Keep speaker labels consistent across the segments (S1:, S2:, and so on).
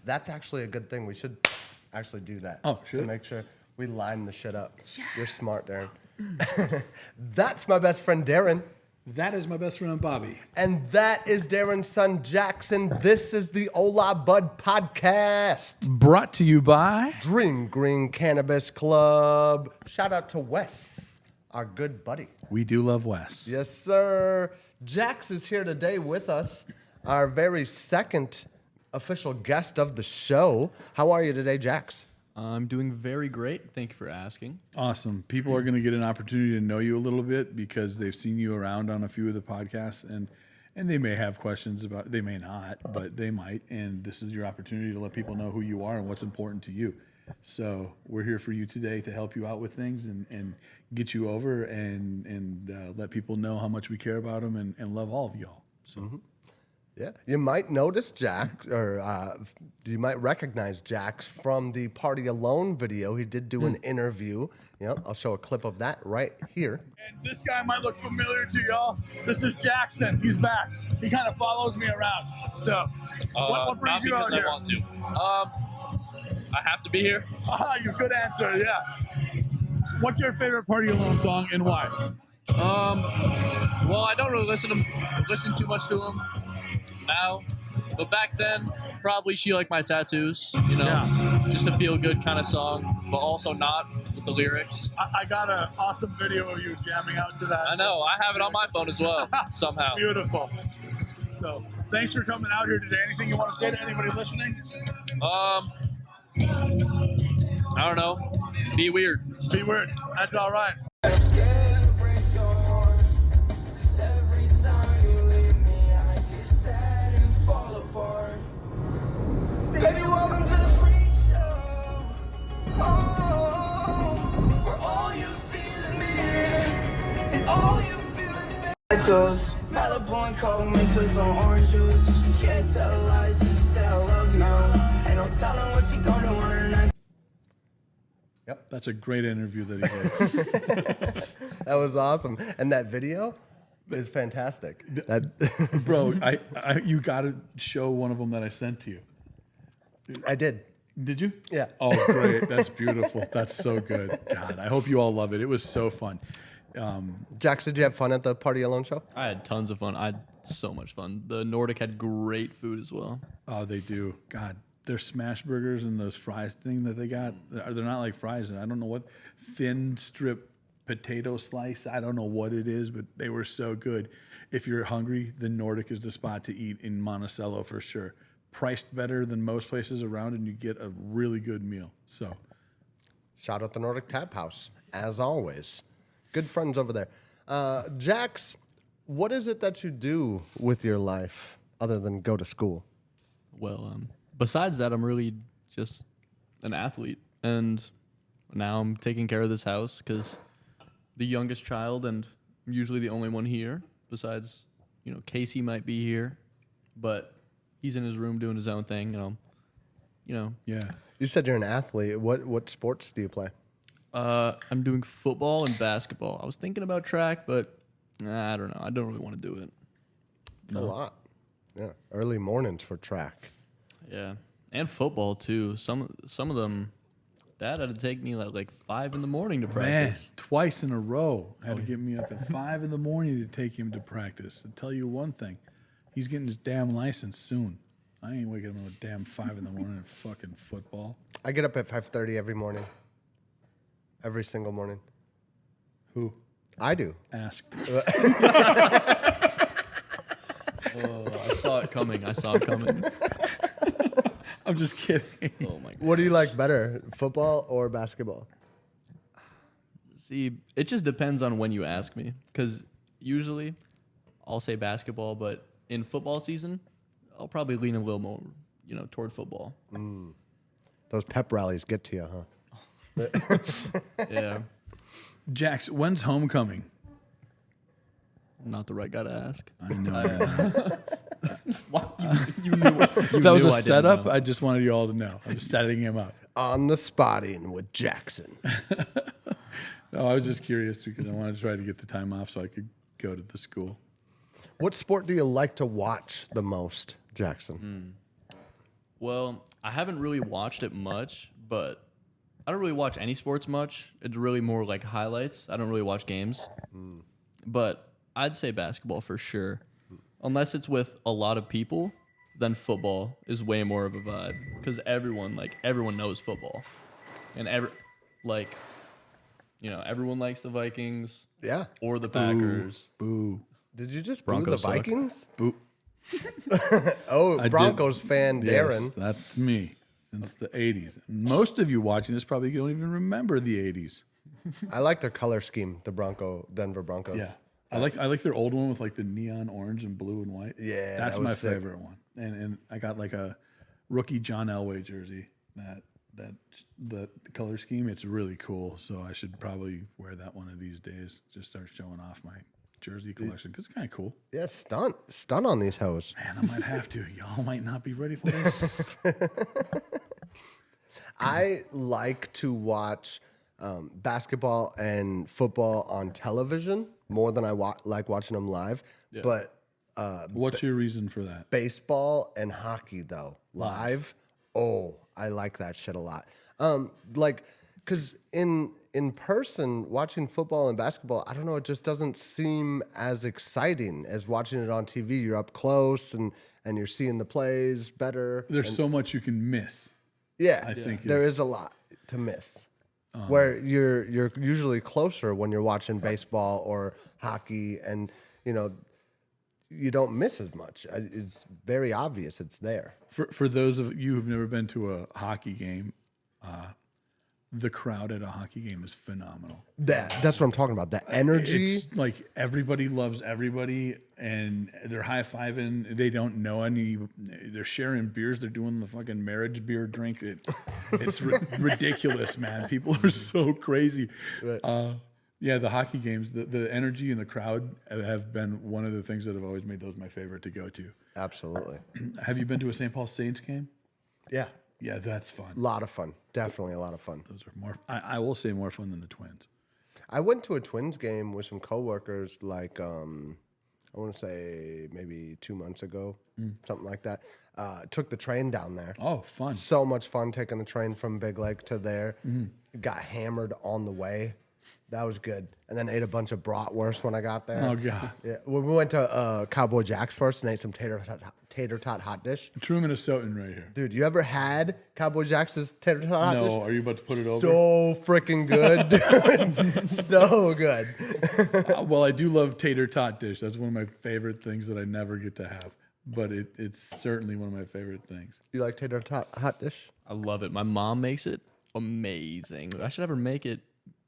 S1: That's actually a good thing. We should actually do that.
S2: Oh, should
S1: to make sure we line the shit up. Yeah. You're smart, Darrin. That's my best friend, Darrin.
S2: That is my best friend, Bobby.
S1: And that is Darrin's son, Jaxyn. This is the Hola Bud podcast.
S2: Brought to you by
S1: Dream Green Cannabis Club. Shout out to Wes, our good buddy.
S2: We do love Wes.
S1: Yes, sir. Jax is here today with us, our very second official guest of the show. How are you today, Jax?
S3: I'm doing very great. Thank you for asking.
S2: Awesome. People are going to get an opportunity to know you a little bit because they've seen you around on a few of the podcasts, and they may have questions about. They may not, but they might. And this is your opportunity to let people know who you are and what's important to you. So we're here for you today to help you out with things and get you over and let people know how much we care about them and love all of y'all. So. Mm-hmm.
S1: Yeah, you might notice Jack, or you might recognize Jax from the Party Alone video. He did do an interview. You know, I'll show a clip of that right here.
S4: And this guy might look familiar to y'all. This is Jaxyn. He's back. He kind of follows me around. So, what brings you out here?
S5: Not because I want to. I have to be here.
S4: You good answer. Yeah. What's your favorite Party Alone song and why?
S5: Well, I don't really listen too much to him now, but back then, probably She Like My Tattoos, just a feel-good kind of song, but also not with the lyrics.
S4: I got an awesome video of you jamming out to that.
S5: I know, I have it on my phone as well, somehow.
S4: Beautiful. So, thanks for coming out here today. Anything you want to say to anybody listening?
S5: I don't know. Be weird.
S4: Be weird. That's all right.
S6: Baby, welcome to the free show. Oh, where all you see is me, and all you feel is pesos. Malibu and coke mixed with some orange juice. She can't tell lies, she just said I love you. Ain't no telling what she gonna do on her next.
S1: Yep,
S2: That's a great interview that he did.
S1: That was awesome, and that video is fantastic.
S2: Bro, you got to show one of them that I sent to you.
S1: I did.
S2: Did you?
S1: Yeah.
S2: Oh, great. That's beautiful. That's so good. God, I hope you all love it. It was so fun.
S1: Jax, did you have fun at the Party Alone show?
S3: I had tons of fun. I had so much fun. The Nordic had great food as well.
S2: Oh, they do. God, their smash burgers and those fries thing that they got, they're not like fries. I don't know what, thin strip potato slice. I don't know what it is, but they were so good. If you're hungry, the Nordic is the spot to eat in Monticello for sure. Priced better than most places around, and you get a really good meal. So,
S1: shout out the Nordic Tap House, as always. Good friends over there. Jax, what is it that you do with your life other than go to school?
S3: Well, besides that, I'm really just an athlete. And now I'm taking care of this house because the youngest child, and I'm usually the only one here. Besides, Casey might be here, but he's in his room doing his own thing,
S2: yeah.
S1: You said you're an athlete. What sports do you play?
S3: I'm doing football and basketball. I was thinking about track, but I don't know. I don't really want to do it.
S1: It's a lot. Yeah, early mornings for track.
S3: Yeah, and football too. Some of them, Dad had to take me at like 5 in the morning to practice.
S2: Man, twice in a row had to get me up at 5 in the morning to take him to practice. I'll tell you one thing. He's getting his damn license soon. I ain't waking up at a damn 5 in the morning at fucking football.
S1: I get up at 5:30 every morning. Every single morning.
S2: Who?
S1: I do.
S2: Ask.
S3: I saw it coming.
S2: I'm just kidding.
S3: Oh my God.
S1: What do you like better, football or basketball?
S3: See, it just depends on when you ask me, because usually I'll say basketball, but in football season, I'll probably lean a little more, toward football.
S1: Those pep rallies get to you, huh?
S3: Yeah.
S2: Jax, when's homecoming?
S3: I'm not the right guy to ask.
S2: I know.
S3: You knew.
S2: That was a setup. I just wanted you all to know. I'm setting him up.
S1: On the spotting with Jaxyn.
S2: No, I was just curious because I wanted to try to get the time off so I could go to the school.
S1: What sport do you like to watch the most, Jaxyn?
S3: Well, I haven't really watched it much, but I don't really watch any sports much. It's really more like highlights. I don't really watch games. But I'd say basketball for sure. Unless it's with a lot of people, then football is way more of a vibe because everyone knows football. And everyone likes the Vikings
S1: Yeah.
S3: or the Packers.
S2: Boo.
S1: Did you just
S3: Broncos
S1: boo the
S3: suck.
S1: Vikings?
S2: Boo.
S1: Oh, Broncos fan Darrin.
S2: Yes, that's me since the 80s. Most of you watching this probably don't even remember the 80s.
S1: I like their color scheme, the Denver Broncos.
S2: Yeah. I like their old one with like the neon orange and blue and white.
S1: Yeah,
S2: that's
S1: that was
S2: my
S1: sick.
S2: favorite one. And I got like a rookie John Elway jersey. That the color scheme, it's really cool. So I should probably wear that one of these days. Just start showing off my jersey collection because it's kind of cool.
S1: Yeah, stunt on these hoes.
S2: Man, I might have to. Y'all might not be ready for this.
S1: I like to watch basketball and football on television more than I like watching them live.
S3: Yeah.
S1: But
S2: What's your reason for that?
S1: baseball and hockey though live, I like that shit a lot. Because in person watching football and basketball, I don't know, it just doesn't seem as exciting as watching it on TV. You're up close and you're seeing the plays better.
S2: There's so much you can miss.
S1: Yeah,
S2: I think
S1: there
S2: is-
S1: is a lot to miss. Where you're usually closer when you're watching baseball or hockey, and you don't miss as much. It's very obvious it's there.
S2: For those of you who've never been to a hockey game, the crowd at a hockey game is phenomenal.
S1: That's what I'm talking about. The energy.
S2: It's like everybody loves everybody, and they're high fiving. They don't know any. They're sharing beers. They're doing the fucking marriage beer drink. It's ridiculous, man. People are so crazy.
S1: Right.
S2: Yeah, the hockey games, the energy in the crowd have been one of the things that have always made those my favorite to go to.
S1: Absolutely.
S2: Have you been to a St. Paul Saints game?
S1: Yeah.
S2: Yeah, that's fun.
S1: A lot of fun. Definitely a lot of fun.
S2: Those are more. I will say more fun than the Twins.
S1: I went to a Twins game with some coworkers like I want to say maybe 2 months ago, something like that. Took the train down there.
S2: Oh, fun.
S1: So much fun taking the train from Big Lake to there. Got hammered on the way. That was good. And then ate a bunch of bratwurst when I got there.
S2: Oh, God.
S1: Yeah. We went to Cowboy Jack's first and ate some tater tot hot dish.
S2: True Minnesotan right here.
S1: Dude, you ever had Cowboy Jack's tater tot hot dish?
S2: No, are you about to put it over?
S1: So freaking good, dude. So good.
S2: Well, I do love tater tot dish. That's one of my favorite things that I never get to have. But it's certainly one of my favorite things.
S1: You like tater tot hot dish?
S3: I love it. My mom makes it amazing. I should have her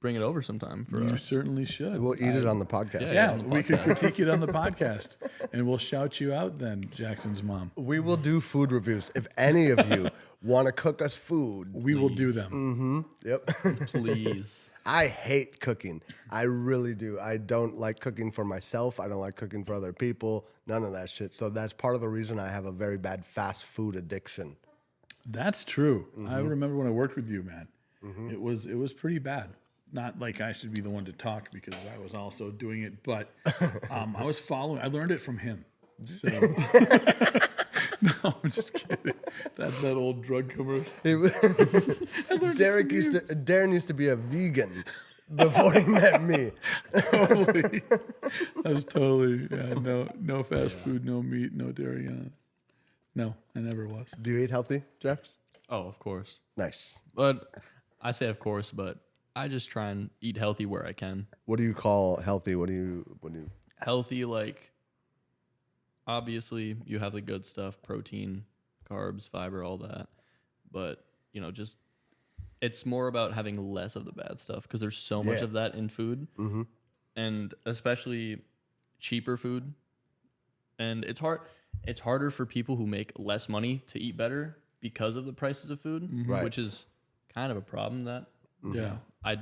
S3: bring it over sometime for
S2: You
S3: us.
S2: certainly should.
S1: We'll eat it on the podcast.
S2: Yeah,
S3: on the
S2: we could
S3: podcast.
S2: critique it on the podcast, and we'll shout you out then, Jackson's mom.
S1: We will do food reviews. If any of you want to cook us food,
S2: We will do them.
S1: yep.
S3: Please.
S1: I hate cooking. I really do. I don't like cooking for myself. I don't like cooking for other people. None of that shit. So that's part of the reason I have a very bad fast food addiction.
S2: That's true. I remember when I worked with you, man. It was pretty bad. Not like I should be the one to talk because I was also doing it, but I was following. I learned it from him. So no, I'm just kidding. That's that old drug commercial.
S1: Darren used to be a vegan before he met me.
S2: Totally. I was totally no fast food, no meat, no dairy. No, I never was.
S1: Do you eat healthy, Jax?
S3: Oh, of course.
S1: Nice.
S3: But I say of course, but I just try and eat healthy where I can.
S1: What do you call healthy? What do you?
S3: Healthy, like obviously you have the good stuff, protein, carbs, fiber, all that. But, just it's more about having less of the bad stuff because there's so much of that in food.
S1: Mm-hmm.
S3: And especially cheaper food. And it's harder for people who make less money to eat better because of the prices of food,
S1: Right.
S3: which is kind of a problem that
S2: Yeah.
S3: I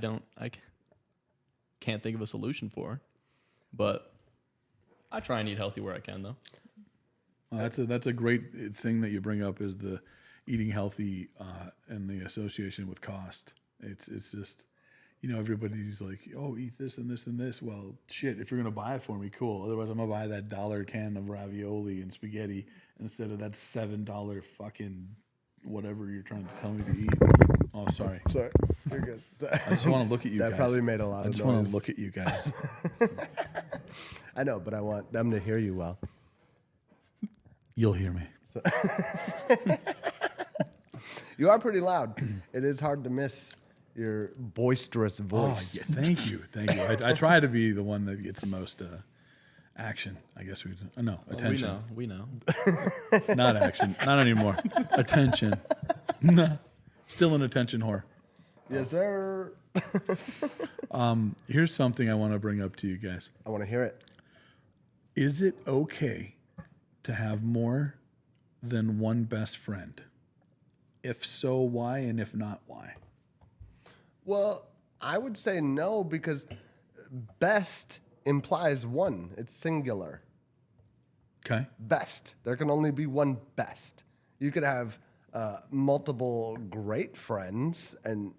S3: can't think of a solution for. But I try and eat healthy where I can, though.
S2: Well, that's a great thing that you bring up is the eating healthy and the association with cost. It's just everybody's like, oh, eat this and this and this. Well, shit, if you're going to buy it for me, cool. Otherwise, I'm going to buy that $1 can of ravioli and spaghetti instead of that $7 fucking whatever you're trying to tell me to eat. Oh, sorry.
S1: Sorry, you're good. Sorry.
S2: I just want to look at you guys.
S1: That probably made a lot of
S2: I just
S1: noise.
S2: want to look at you guys.
S1: I know, but I want them to hear you well.
S2: You'll hear me.
S1: You are pretty loud. It is hard to miss your boisterous
S2: Oh,
S1: voice.
S2: yeah, thank you. I try to be the one that gets the most action, I guess no, attention.
S3: We know.
S2: Not action. Not anymore. Attention. No. Still an attention whore.
S1: Yes, sir.
S2: Here's something I want to bring up to you guys.
S1: I want to hear it.
S2: Is it okay to have more than one best friend? If so, why? And if not, why?
S1: Well, I would say no because best implies one. It's singular.
S2: Okay.
S1: Best. There can only be one best. You could have multiple great friends, and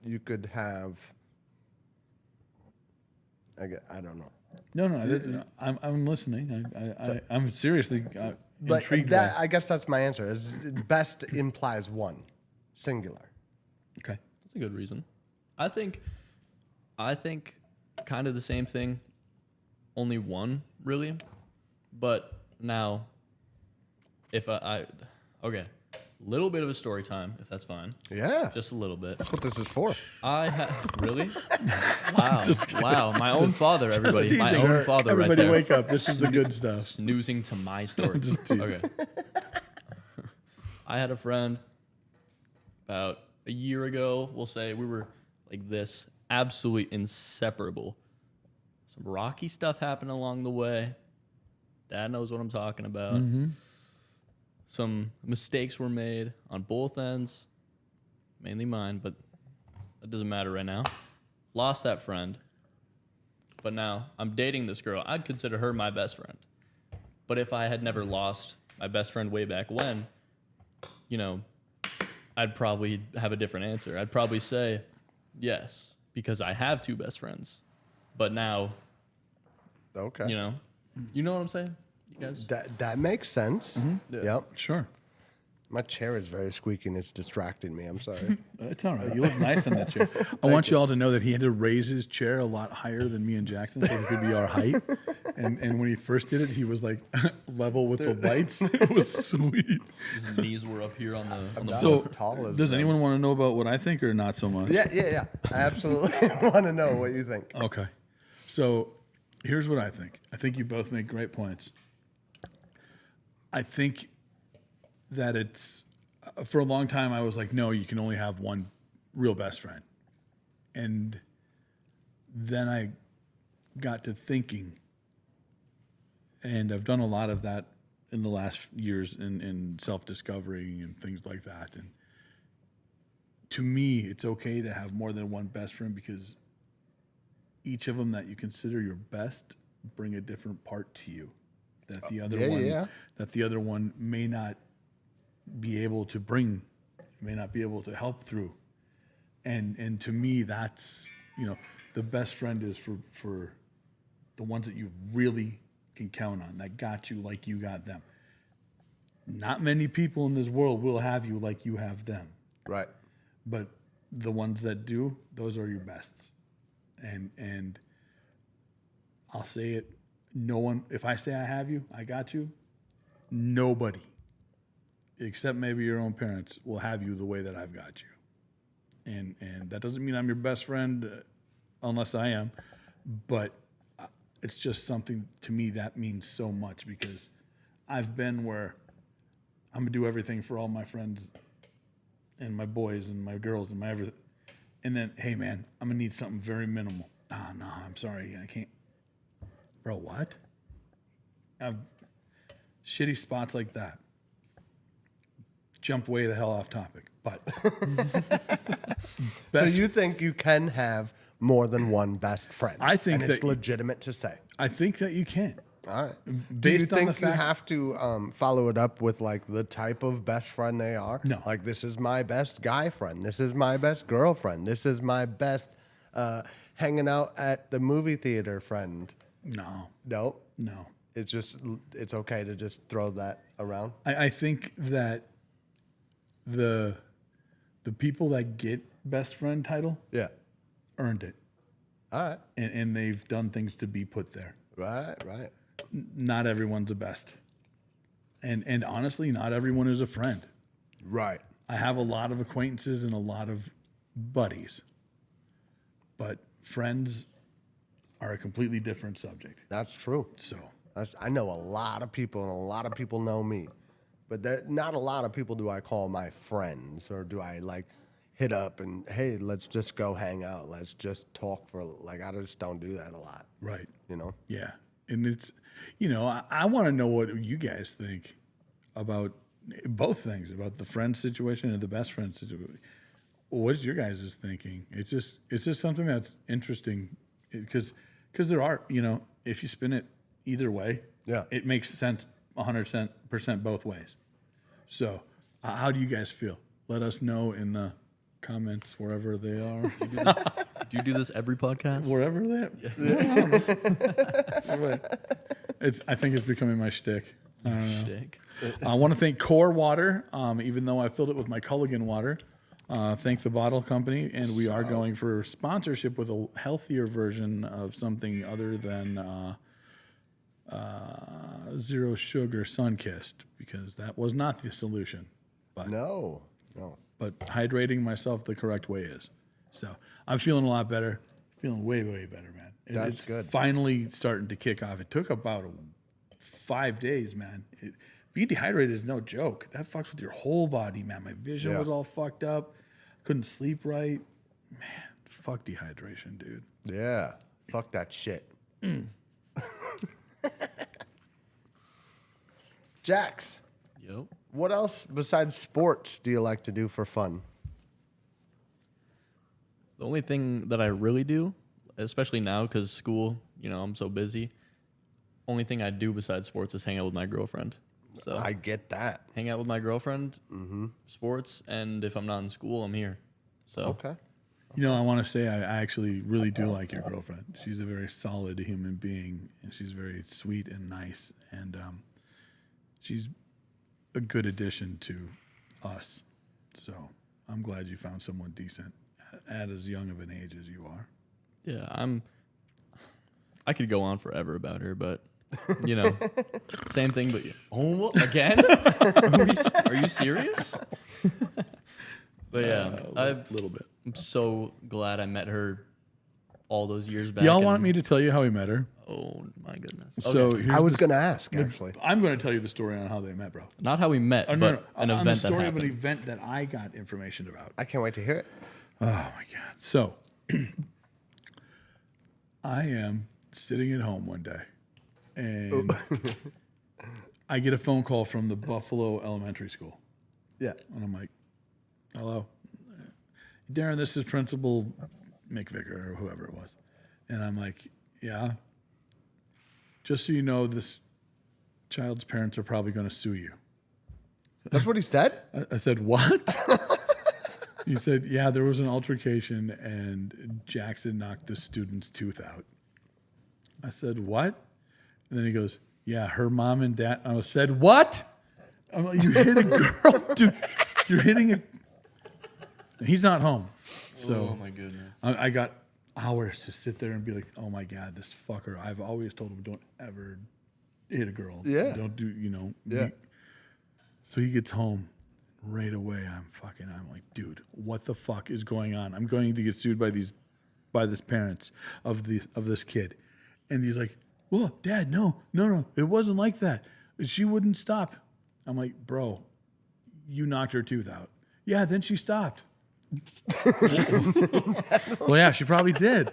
S1: you could have. I don't know.
S2: No. I'm listening. I'm seriously
S1: But
S2: intrigued.
S1: that, I guess that's my answer. Is best implies one, singular.
S2: Okay.
S3: That's a good reason. I think kind of the same thing, only one really. But now, if okay, little bit of a story time, if that's fine.
S1: Yeah,
S3: Just a little bit.
S1: that's what this is for.
S3: Really? Wow. Wow. My own father, everybody. My
S2: teasing.
S3: own father
S2: Everybody
S3: right there.
S2: wake up. This is the good stuff.
S3: Snoozing to my story. Okay. I had a friend about a year ago, we'll say. We were like this, absolutely inseparable. Some rocky stuff happened along the way. Dad knows what I'm talking about.
S2: Mm-hmm.
S3: Some mistakes were made on both ends, mainly mine, but that doesn't matter right now. Lost that friend, but now I'm dating this girl. I'd consider her my best friend. But if I had never lost my best friend way back when, I'd probably have a different answer. I'd probably say yes, because I have two best friends. But now,
S1: Okay.
S3: you know what I'm saying? You guys?
S1: That makes sense.
S3: Yeah.
S1: Yep.
S2: Sure.
S1: My chair is very squeaky and it's distracting me. I'm sorry.
S2: It's all right. You look nice in that chair. I want you all to know that he had to raise his chair a lot higher than me and Jaxyn so he could be our height. And when he first did it, he was like level with the lights. It was sweet.
S3: His knees were up here on the
S1: not
S2: So,
S1: as tall as
S2: does
S1: them.
S2: anyone want to know about what I think or not so much?
S1: Yeah. I absolutely want to know what you think.
S2: Okay. So, here's what I think. I think you both make great points. I think that it's, for a long time, I was like, no, you can only have one real best friend. And then I got to thinking, and I've done a lot of that in the last years in self-discovery and things like that. And to me, it's okay to have more than one best friend because each of them that you consider your best bring a different part to you that the other one may not be able to bring, may not be able to help through. And to me, that's, the best friend is for the ones that you really can count on, that got you like you got them. Not many people in this world will have you like you have them.
S1: Right.
S2: But the ones that do, those are your bests. And I'll say it, no one, if I say I have you, I got you, nobody, except maybe your own parents, will have you the way that I've got you. And that doesn't mean I'm your best friend, unless I am, but it's just something to me that means so much because I've been where I'm gonna do everything for all my friends and my boys and my girls and my everything. And then, hey man, I'm gonna need something very minimal. Oh no, I'm sorry, I can't. Bro, what? I've shitty spots like that. Jump way the hell off topic, but
S1: So you think you can have more than one best friend?
S2: I think
S1: and it's
S2: that-
S1: legitimate to say.
S2: I think that you can.
S1: All right. Do you
S2: Based on the
S1: think you
S2: fact-
S1: have to follow it up with like the type of best friend they are?
S2: No.
S1: Like, this is my best guy friend. This is my best girlfriend. This is my best hanging out at the movie theater friend.
S2: No.
S1: No.
S2: No.
S1: It's okay to just throw that around.
S2: I think that the people that get best friend title
S1: Yeah.
S2: earned it.
S1: All right.
S2: And they've done things to be put there.
S1: Right. Right.
S2: Not everyone's a best. And honestly, not everyone is a friend.
S1: Right.
S2: I have a lot of acquaintances and a lot of buddies. But friends are a completely different subject.
S1: That's true.
S2: So
S1: I know a lot of people, and a lot of people know me, but not a lot of people do I call my friends, or do I like hit up and, hey, let's just go hang out. Let's just talk for, like, I just don't do that a lot.
S2: right.
S1: You know?
S2: Yeah. And it's, I want to know what you guys think about both things, about the friend situation and the best friend situation. What is your guys' thinking? It's just something that's interesting because there are, if you spin it either way,
S1: Yeah.
S2: it makes sense 100% both ways. So how do you guys feel? Let us know in the comments wherever they are.
S3: Do you do this every podcast?
S2: Wherever they are. I think it's becoming my shtick. I don't know.
S3: Shtick.
S2: I want to thank Core Water, even though I filled it with my Culligan water. Thank the bottle company, and we are going for sponsorship with a healthier version of something other than zero sugar Sunkissed, because that was not the solution. But
S1: No.
S2: but hydrating myself the correct way is. So I'm feeling a lot better. Feeling way, way better, man.
S1: That's
S2: It's
S1: good.
S2: Finally starting to kick off. It took about 5 days, man. Being dehydrated is no joke. That fucks with your whole body, man. My vision
S1: Yeah.
S2: was all fucked up. Couldn't sleep right. Man, fuck dehydration, dude.
S1: Yeah. Fuck that shit. Jax,
S3: Yo.
S1: what else besides sports do you like to do for fun?
S3: The only thing that I really do, especially now because school, I'm so busy. Only thing I do besides sports is hang out with my girlfriend. So
S1: I get that.
S3: hang out with my girlfriend, sports, and if I'm not in school, I'm here. So
S1: Okay.
S2: I want to say I actually really do like your girlfriend. She's a very solid human being, and she's very sweet and nice, and she's a good addition to us. So I'm glad you found someone decent at as young of an age as you are.
S3: yeah, I could go on forever about her, but same thing. But again, are you serious? But yeah,
S2: A little bit.
S3: I'm so glad I met her all those years back.
S2: Y'all
S3: and-
S2: want me to tell you how we met her?
S3: Oh my goodness.
S2: So
S3: Okay.
S2: here's
S1: I was
S2: the-
S1: going to ask, actually.
S2: I'm going to tell you the story on how they met, bro.
S3: Not how we met,
S2: Oh,
S3: but
S2: no.
S3: an
S2: On
S3: event
S2: the
S3: that
S2: story of
S3: happened.
S2: an event that I got information about.
S1: I can't wait to hear it.
S2: Oh my God. So I am sitting at home one day and I get a phone call from the Buffalo Elementary School.
S1: Yeah.
S2: And I'm like, hello. Darrin, this is Principal McVicker or whoever it was. And I'm like, yeah. Just so you know, this child's parents are probably going to sue you.
S1: That's what he said?
S2: I said, what? He said, yeah, there was an altercation and Jaxyn knocked the student's tooth out. I said, what? And then he goes, yeah, her mom and dad. I said, what? I'm like, you hit a girl, dude. You're hitting a. He's not home. So
S3: Oh my goodness.
S2: I got hours to sit there and be like, oh my God, this fucker. I've always told him, don't ever hit a girl.
S1: Yeah.
S2: Don't do,
S1: Yeah.
S2: So he gets home right away. I'm like, dude, what the fuck is going on? I'm going to get sued by this parents of this kid. And he's like, whoa, Dad, no, it wasn't like that. She wouldn't stop. I'm like, bro, you knocked her tooth out. Yeah, then she stopped. Well, yeah, she probably did.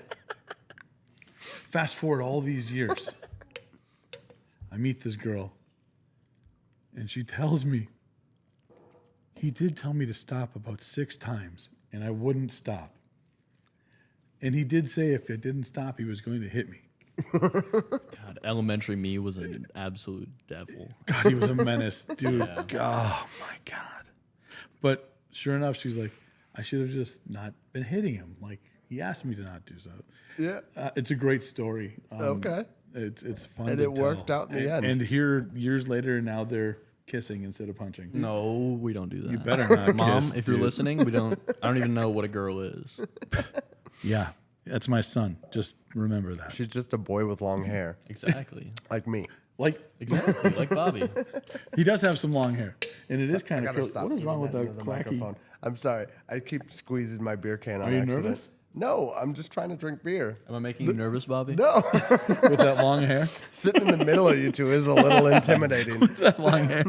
S2: Fast forward all these years. I meet this girl, and she tells me, he did tell me to stop about 6 times, and I wouldn't stop. And he did say if it didn't stop, he was going to hit me.
S3: God, elementary me was an absolute devil.
S2: God, he was a menace, dude. Oh my God. But sure enough, she's like, I should have just not been hitting him. Like he asked me to not do so.
S1: Yeah.
S2: It's a great story.
S1: Okay.
S2: It's fun.
S1: And
S2: to
S1: it worked
S2: tell.
S1: out in the end.
S2: And here, years later, now they're kissing instead of punching.
S3: No, we don't do that.
S2: You better not
S3: Mom,
S2: kiss,
S3: if you're
S2: dude.
S3: listening, I don't even know what a girl is.
S2: Yeah, that's my son. Just remember that.
S1: She's just a boy with long hair,
S3: Exactly.
S1: like me.
S2: Like
S3: Exactly. Like Bobby.
S2: he does have some long hair, and it is
S1: I
S2: kind of
S1: gotta
S2: curly.
S1: stop
S2: What is wrong with
S1: doing
S2: that
S1: into the
S2: clacky?
S1: microphone. I'm sorry. I keep squeezing my beer can on
S2: you
S1: accident.
S2: nervous?
S1: No, I'm just trying to drink beer.
S3: Am I making you nervous, Bobby?
S1: No,
S2: With that long hair?
S1: sitting in the middle of you two is a little intimidating.
S2: That long hair.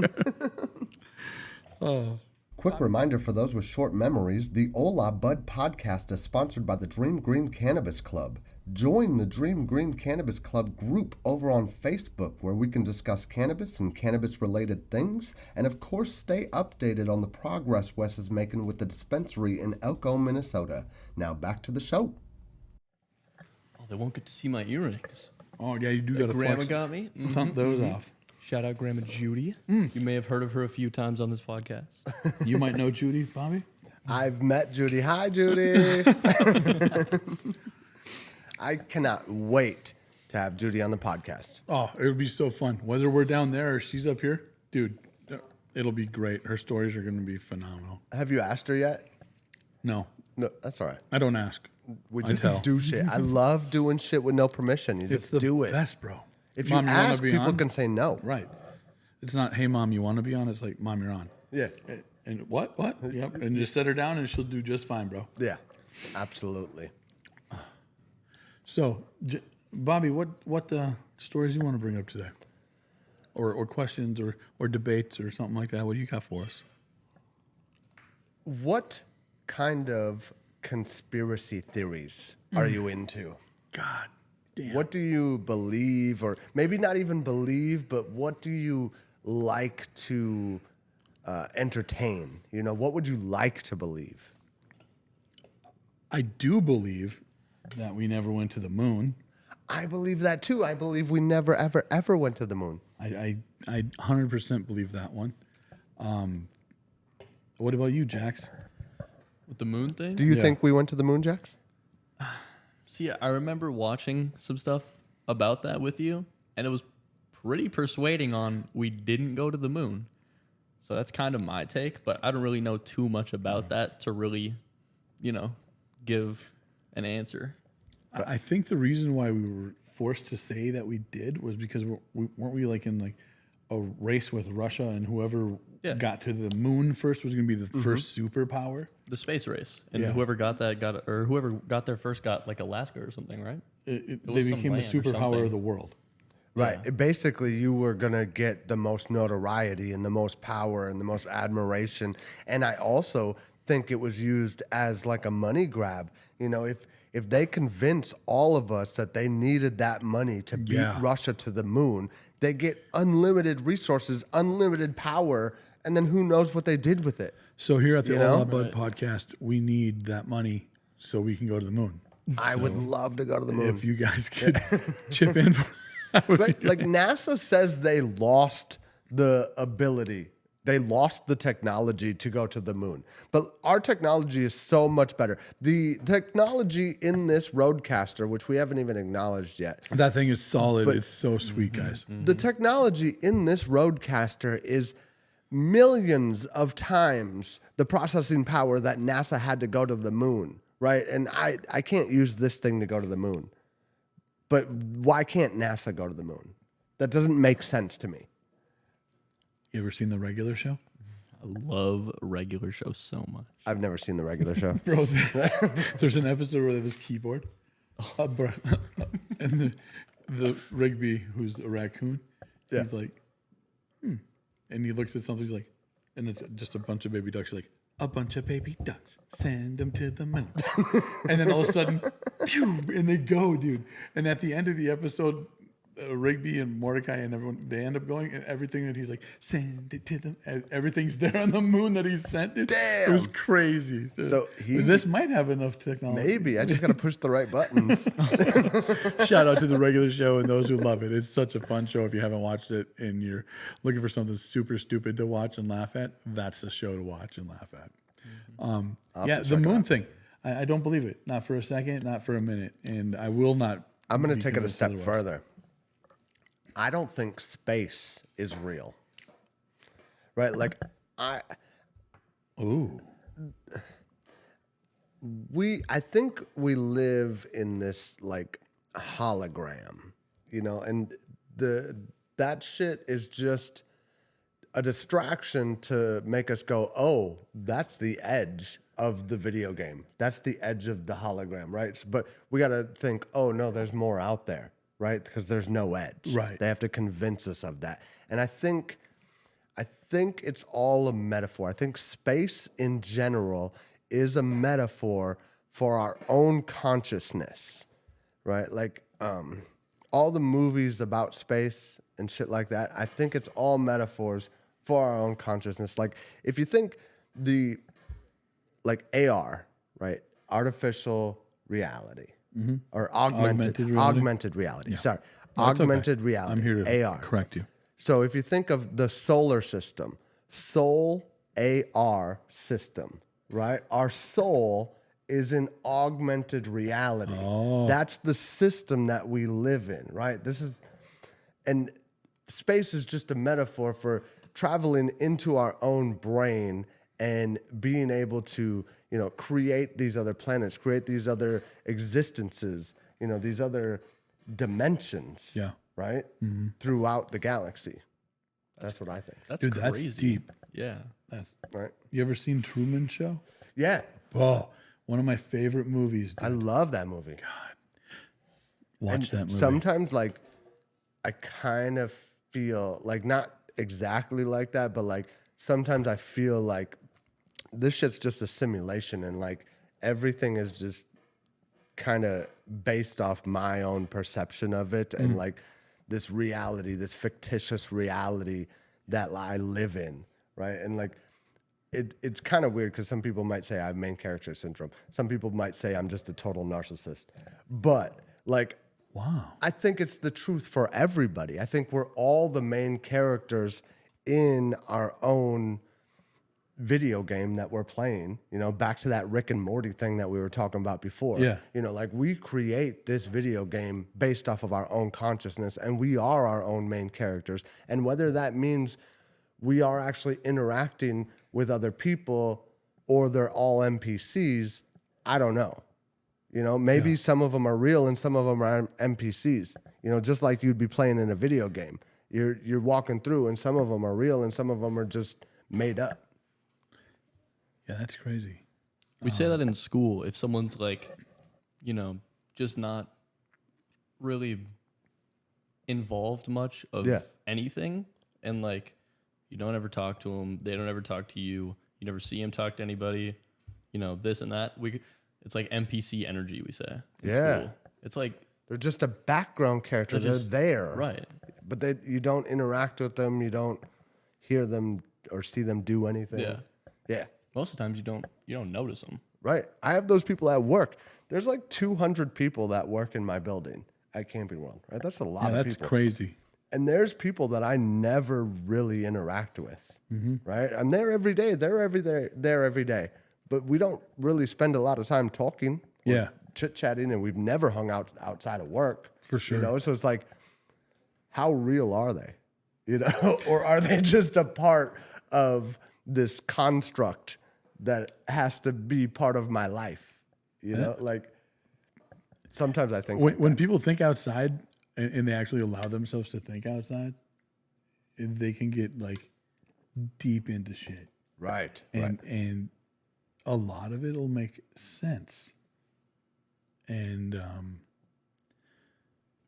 S1: Quick reminder for those with short memories, the Hola Bud podcast is sponsored by the Dream Green Cannabis Club. Join the Dream Green Cannabis Club group over on Facebook where we can discuss cannabis and cannabis-related things, and of course stay updated on the progress Wes is making with the dispensary in Elko, Minnesota. Now back to the show.
S3: Oh, they won't get to see my earrings.
S2: Oh yeah, you do got to
S3: Grandma
S2: flex.
S3: got me.
S2: Stump those off.
S3: Shout out Grandma Judy. You may have heard of her a few times on this podcast.
S2: You might know Judy, Bobby.
S1: I've met Judy. Hi, Judy. I cannot wait to have Judy on the podcast.
S2: Oh, it would be so fun. Whether we're down there or she's up here, dude, it'll be great. Her stories are going to be phenomenal.
S1: Have you asked her yet?
S2: No,
S1: No, that's all right.
S2: I don't ask.
S1: We
S2: I
S1: just
S2: tell.
S1: do shit. I love doing shit with no permission. You
S2: It's
S1: just
S2: the
S1: do it.
S2: best, bro.
S1: If
S2: Mom,
S1: you
S2: wanna
S1: ask,
S2: be
S1: people
S2: on?
S1: can say no.
S2: Right. It's not, hey, Mom, you want to be on? It's like, Mom, you're on.
S1: Yeah.
S2: And what? What? Yep. And just set her down and she'll do just fine, bro.
S1: Yeah. Absolutely.
S2: So, Bobby, what stories you want to bring up today? Or questions or debates or something like that? What do you got for us?
S1: What kind of conspiracy theories are you into?
S2: God damn.
S1: What do you believe, or maybe not even believe, but what do you like to entertain? You know, what would you like to believe?
S2: I do believe that we never went to the moon.
S1: I believe that too. I believe we never, ever, ever went to the moon.
S2: I 100% believe that one. What about you, Jax?
S3: With the moon thing?
S1: Do you
S2: Yeah.
S1: think we went to the moon, Jax?
S3: See, I remember watching some stuff about that with you, and it was pretty persuading on we didn't go to the moon. So that's kind of my take, but I don't really know too much about that to really, give an answer.
S2: I think the reason why we were forced to say that we did was because weren't we like in like a race with Russia, and whoever got to the moon first was going to be the first superpower.
S3: The space race, and
S2: Yeah.
S3: whoever got there first got like Alaska or something, right?
S2: They
S3: was some
S2: became the
S3: land or
S2: superpower
S3: something.
S2: of the world.
S1: Right. Basically, you were going to get the most notoriety and the most power and the most admiration. And I also think it was used as like a money grab. You know, if they convince all of us that they needed that money to beat
S2: Yeah.
S1: Russia to the moon, they get unlimited resources, unlimited power, and then who knows what they did with it.
S2: So here at the
S1: You know?
S2: Hola Bud podcast, we need that money so we can go to the moon.
S1: I would love to go to the moon.
S2: If you guys could chip in, that would be
S1: Like NASA says they lost the ability. They lost the technology to go to the moon. But our technology is so much better. The technology in this Roadcaster, which we haven't even acknowledged yet,
S2: that thing is solid. It's so sweet, guys.
S1: the technology in this Roadcaster is millions of times the processing power that NASA had to go to the moon, right? And I can't use this thing to go to the moon. But why can't NASA go to the moon? That doesn't make sense to me.
S2: You ever seen the regular show?
S3: I love regular shows so much.
S1: I've never seen the regular show.
S2: Bro, there's an episode where they have this keyboard. And the Rigby, who's a raccoon, he's like, And he looks at something, he's like, and it's just a bunch of baby ducks. He's like, a bunch of baby ducks, send them to the moon. And then all of a sudden, pew, and they go, dude. And at the end of the episode, Rigby and Mordecai and everyone, they end up going, and everything that he's like, send it to them. Everything's there on the moon that he sent it.
S1: Damn.
S2: It was crazy.
S1: So
S2: this might have enough technology.
S1: Maybe I just got to push the right buttons.
S2: Shout out to the regular show and those who love it. It's such a fun show. If you haven't watched it and you're looking for something super stupid to watch and laugh at, that's the show to watch and laugh at. The moon thing. I don't believe it. Not for a second, not for a minute. And I will not.
S1: I'm going to take it a step further. I don't think space is real. Right? Like, I think we live in this like hologram, you know, and that shit is just a distraction to make us go, oh, that's the edge of the video game. That's the edge of the hologram, right? But we got to think, oh no, there's more out there, right? Because there's no edge.
S2: Right.
S1: They have to convince us of that. And I think it's all a metaphor. I think space in general is a metaphor for our own consciousness, right? Like all the movies about space and shit like that, I think it's all metaphors for our own consciousness. Like if you think like AR, right? Artificial reality or augmented reality.
S2: Yeah.
S1: Sorry.
S2: That's
S1: Augmented
S2: okay.
S1: reality.
S2: I'm here to
S1: AR.
S2: correct you.
S1: So if you think of the solar system, soul AR system, right? Our soul is an augmented reality.
S2: Oh.
S1: That's the system that we live in, right? And space is just a metaphor for traveling into our own brain and being able to, you know, create these other planets, create these other existences, you know, these other dimensions.
S2: Yeah.
S1: Right? Mm-hmm. Throughout the galaxy. That's what I think.
S3: That's
S2: Dude,
S3: crazy.
S2: that's deep.
S3: Yeah.
S1: Right?
S2: You ever seen Truman Show?
S1: Yeah.
S2: Oh, one of my favorite movies. Dude.
S1: I love that movie.
S2: Watch that movie.
S1: Sometimes, like, I kind of feel like not exactly like that, but like sometimes I feel like this shit's just a simulation and like everything is just kind of based off my own perception of it and like this reality, this fictitious reality that I live in, right? And like it's kind of weird because some people might say I have main character syndrome. Some people might say I'm just a total narcissist. But like,
S2: wow,
S1: I think it's the truth for everybody. I think we're all the main characters in our own video game that we're playing, you know, back to that Rick and Morty thing that we were talking about before.
S2: Yeah.
S1: You know, like we create this video game based off of our own consciousness and we are our own main characters. And whether that means we are actually interacting with other people or they're all NPCs, I don't know. You know, maybe some of them are real and some of them are NPCs. You know, just like you'd be playing in a video game. You're walking through and some of them are real and some of them are just made up.
S2: Yeah, that's crazy.
S3: We say that in school. If someone's like, you know, just not really involved much of anything, and like, you don't ever talk to them, they don't ever talk to you, you never see them talk to anybody, you know, this and that. It's like NPC energy, we say in school. It's like
S1: they're just a background character. They're there,
S3: right?
S1: But you don't interact with them. You don't hear them or see them do anything. Yeah.
S3: Most of the times you don't notice them.
S1: Right. I have those people at work. There's like 200 people that work in my building at Camping World. Right. That's a lot of people.
S2: That's crazy.
S1: And there's people that I never really interact with. Right. I'm there every day. They're there every day. But we don't really spend a lot of time talking.
S2: Yeah.
S1: Chit-chatting, and we've never hung out outside of work.
S2: For sure.
S1: You know, so it's like, how real are they? You know, or are they just a part of this construct that has to be part of my life? You know, like sometimes I think
S2: when people think outside and they actually allow themselves to think outside, they can get like deep into shit.
S1: Right.
S2: And a lot of it will make sense. And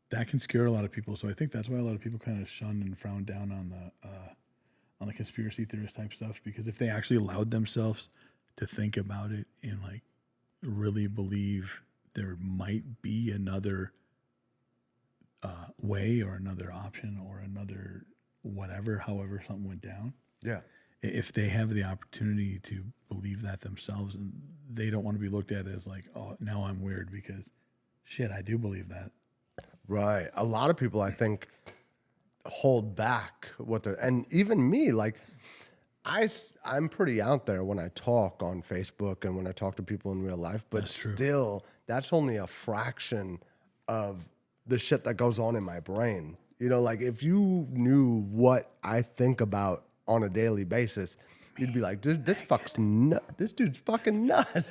S2: that can scare a lot of people. So I think that's why a lot of people kind of shun and frown down on the conspiracy theorist type stuff, because if they actually allowed themselves to think about it and like really believe there might be another way or another option or another whatever, however something went down.
S1: Yeah.
S2: If they have the opportunity to believe that themselves, and they don't want to be looked at as like, oh, now I'm weird because shit, I do believe that.
S1: Right. A lot of people, I think, hold back what they're, and even me, like, I'm pretty out there when I talk on Facebook and when I talk to people in real life, but still, that's only a fraction of the shit that goes on in my brain. You know, like if you knew what I think about on a daily basis, you'd be like, dude, this dude's fucking nuts.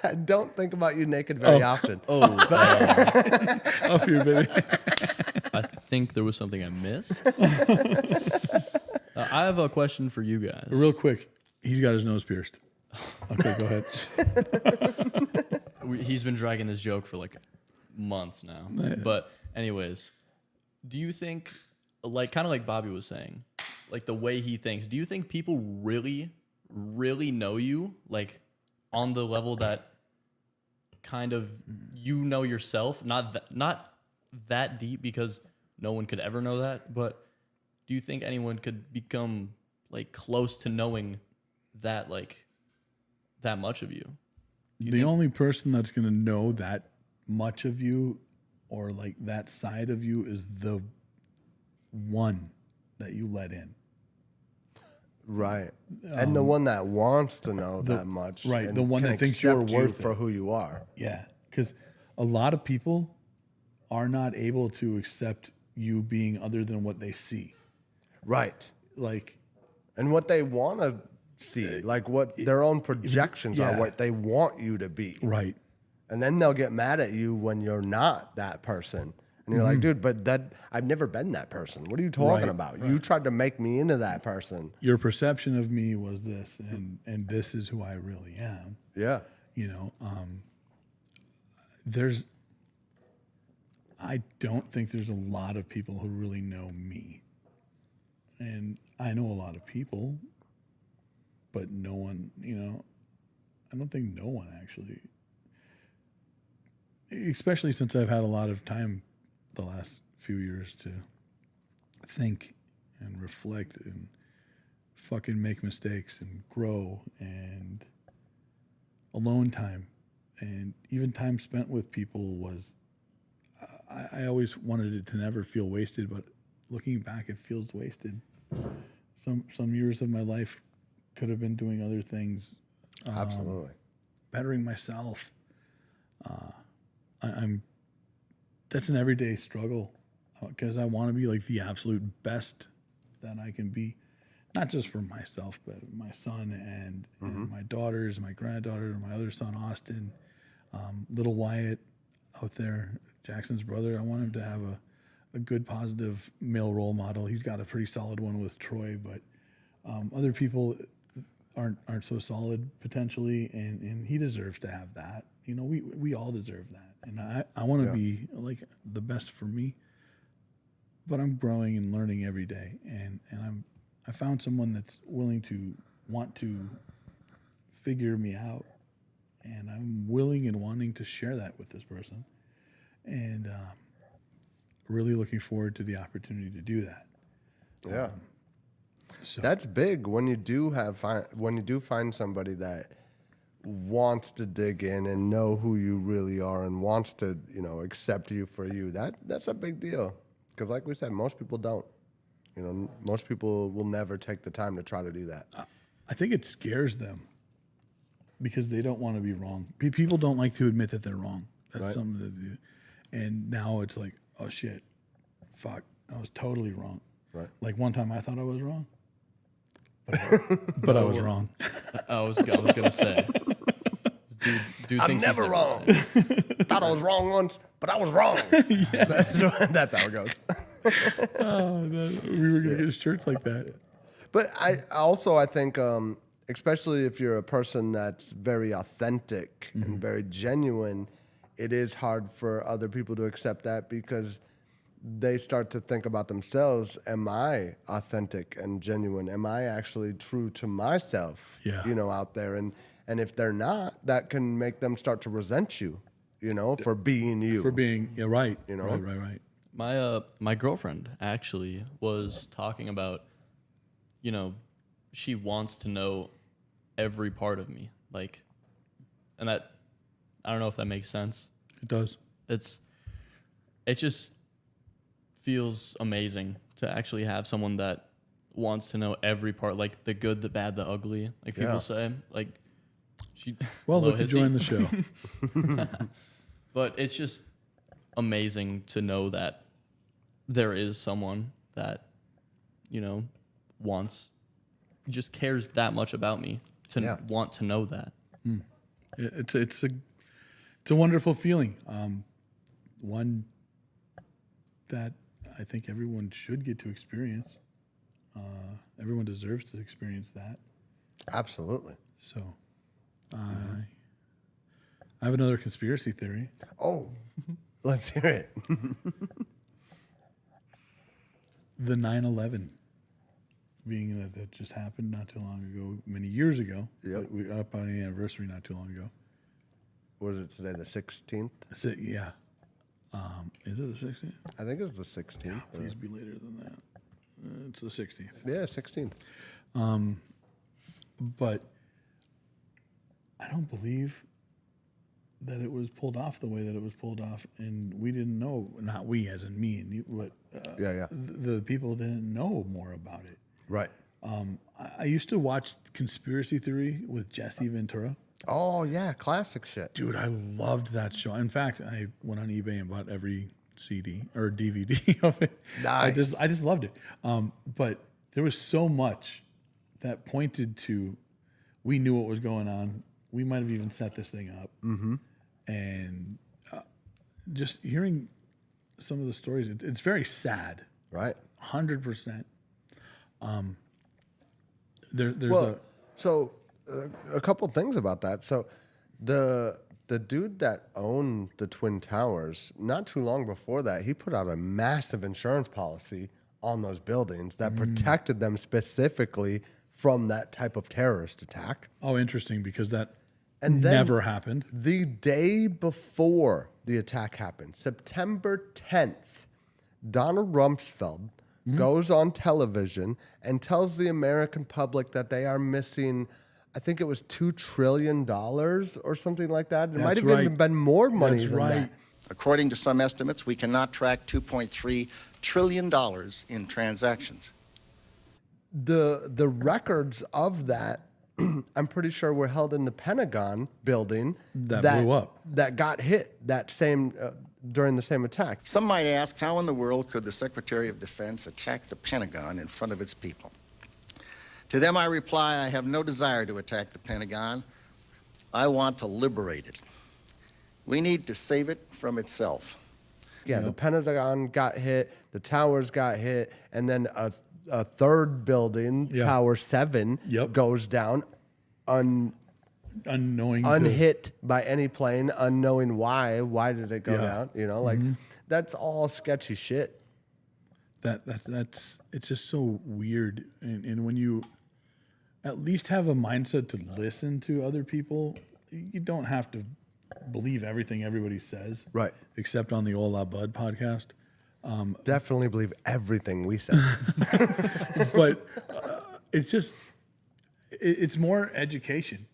S1: I don't think about you naked very often.
S2: Up here, baby.
S3: I think there was something I missed. I have a question for you guys.
S2: Real quick, he's got his nose pierced. Okay, go ahead.
S3: He's been dragging this joke for like months now. But anyways, do you think, like kind of like Bobby was saying, like the way he thinks, do you think people really, really know you, like on the level that kind of you know yourself? Not that deep, because no one could ever know that, but do you think anyone could become like close to knowing that, like that much of you?
S2: The only person that's going to know that much of you or like that side of you is the one that you let in.
S1: Right. And the one that wants to know that much.
S2: Right.
S1: And
S2: The one
S1: can
S2: that thinks you're
S1: accept you
S2: worth
S1: for
S2: it.
S1: who you are.
S2: Yeah. Because a lot of people are not able to accept you being other than what they see.
S1: Right.
S2: Like,
S1: And what they want to see, like what their own projections are,
S2: yeah.
S1: what they want you to be.
S2: right.
S1: And then they'll get mad at you when you're not that person. And you're like, dude, but I've never been that person. What are you talking
S2: Right,
S1: about? You tried to make me into that person.
S2: Your perception of me was this, and this is who I really am.
S1: Yeah.
S2: You know, I don't think there's a lot of people who really know me. And I know a lot of people, but no one, you know, I don't think no one actually, especially since I've had a lot of time the last few years to think and reflect and fucking make mistakes and grow, and alone time and even time spent with people was, I always wanted it to never feel wasted, but looking back, it feels wasted. Some years of my life could have been doing other things,
S1: Absolutely.
S2: bettering myself. That's an everyday struggle because I want to be like the absolute best that I can be, not just for myself, but my son and my daughters, my granddaughter, my other son, Austin, little Wyatt out there, Jackson's brother. I want him to have a good, positive male role model. He's got a pretty solid one with Troy, but other people aren't so solid potentially, and he deserves to have that. You know, we all deserve that. And I want to be like the best for me, but I'm growing and learning every day. And I found someone that's willing to want to figure me out, and I'm willing and wanting to share that with this person, and really looking forward to the opportunity to do that.
S1: Yeah.
S2: So
S1: That's big when you do find somebody that wants to dig in and know who you really are and wants to, you know, accept you for you. That's a big deal. Because like we said, most people don't. You know, most people will never take the time to try to do that.
S2: I think it scares them because they don't want to be wrong. People don't like to admit that they're wrong. That's something that they do. And now it's like, oh shit, fuck, I was totally wrong.
S1: Right.
S2: Like one time I thought I was wrong, but I was wrong.
S3: I was gonna say, dude
S1: I'm
S3: thinks he's
S1: never wrong. Thought I was wrong once, but I was wrong. That's how it goes.
S2: We were gonna get shirts like that.
S1: But I think, especially if you're a person that's very authentic and very genuine, it is hard for other people to accept that because they start to think about themselves. Am I authentic and genuine? Am I actually true to myself?
S2: Yeah.
S1: You know, out there. And if they're not, that can make them start to resent you. you know, for being you.
S2: For being right.
S1: You know?
S2: Right.
S3: My girlfriend actually was talking about, you know, she wants to know every part of me, like, and that, I don't know if that makes sense.
S2: It does.
S3: It just feels amazing to actually have someone that wants to know every part, like the good, the bad, the ugly, like people say. Like, she.
S2: Well,
S3: hello,
S2: look,
S3: hissy.
S2: join the show.
S3: But it's just amazing to know that there is someone that, you know, just cares that much about me to want to know that.
S2: It's a wonderful feeling. One that I think everyone should get to experience. Everyone deserves to experience that.
S1: Absolutely.
S2: So, I have another conspiracy theory.
S1: Oh, let's hear it.
S2: The 9/11 being that just happened not too long ago, many years ago.
S1: Yep.
S2: We up on the anniversary not too long ago.
S1: What is it today? The 16th?
S2: Is it? Yeah. Is it the 16th?
S1: I think it's the 16th.
S2: Please be later than that. It's the 16th.
S1: Yeah, 16th.
S2: But I don't believe that it was pulled off the way that it was pulled off, and we didn't know. Not we, as in me and you, but the people didn't know more about it.
S1: Right.
S2: I used to watch Conspiracy Theory with Jesse Ventura.
S1: Oh, yeah, classic shit.
S2: Dude, I loved that show. In fact, I went on eBay and bought every CD or DVD of it.
S1: Nice.
S2: I just loved it. But there was so much that pointed to we knew what was going on. We might have even set this thing up. Mm-hmm. And just hearing some of the stories, it's very sad.
S1: Right.
S2: 100%.
S1: So a couple things about that. So the dude that owned the Twin Towers, not too long before that, he put out a massive insurance policy on those buildings that protected them specifically from that type of terrorist attack.
S2: Oh, interesting, because that
S1: And then
S2: never happened.
S1: The day before the attack happened, September 10th, Donald Rumsfeld goes on television and tells the American public that they are missing, I think it was $2 trillion or something like that. It might have even been more money than that.
S7: According to some estimates, we cannot track $2.3 trillion in transactions.
S1: The records of that, I'm pretty sure, were held in the Pentagon building
S2: that blew up,
S1: that got hit that same during the same attack.
S7: Some might ask, how in the world could the Secretary of Defense attack the Pentagon in front of its people? To them I reply, I have no desire to attack the Pentagon. I want to liberate it. We need to save it from itself.
S1: Yeah, the Pentagon got hit, the towers got hit, and then a third building, Tower 7, goes down unhit by any plane, unknowing why. Why did it go down? You know, like that's all sketchy shit.
S2: That's it's just so weird. And when you at least have a mindset to listen to other people, you don't have to believe everything everybody says. Right. Except on the Hola Bud podcast.
S1: Definitely believe everything we said.
S2: But it's just, it's more education.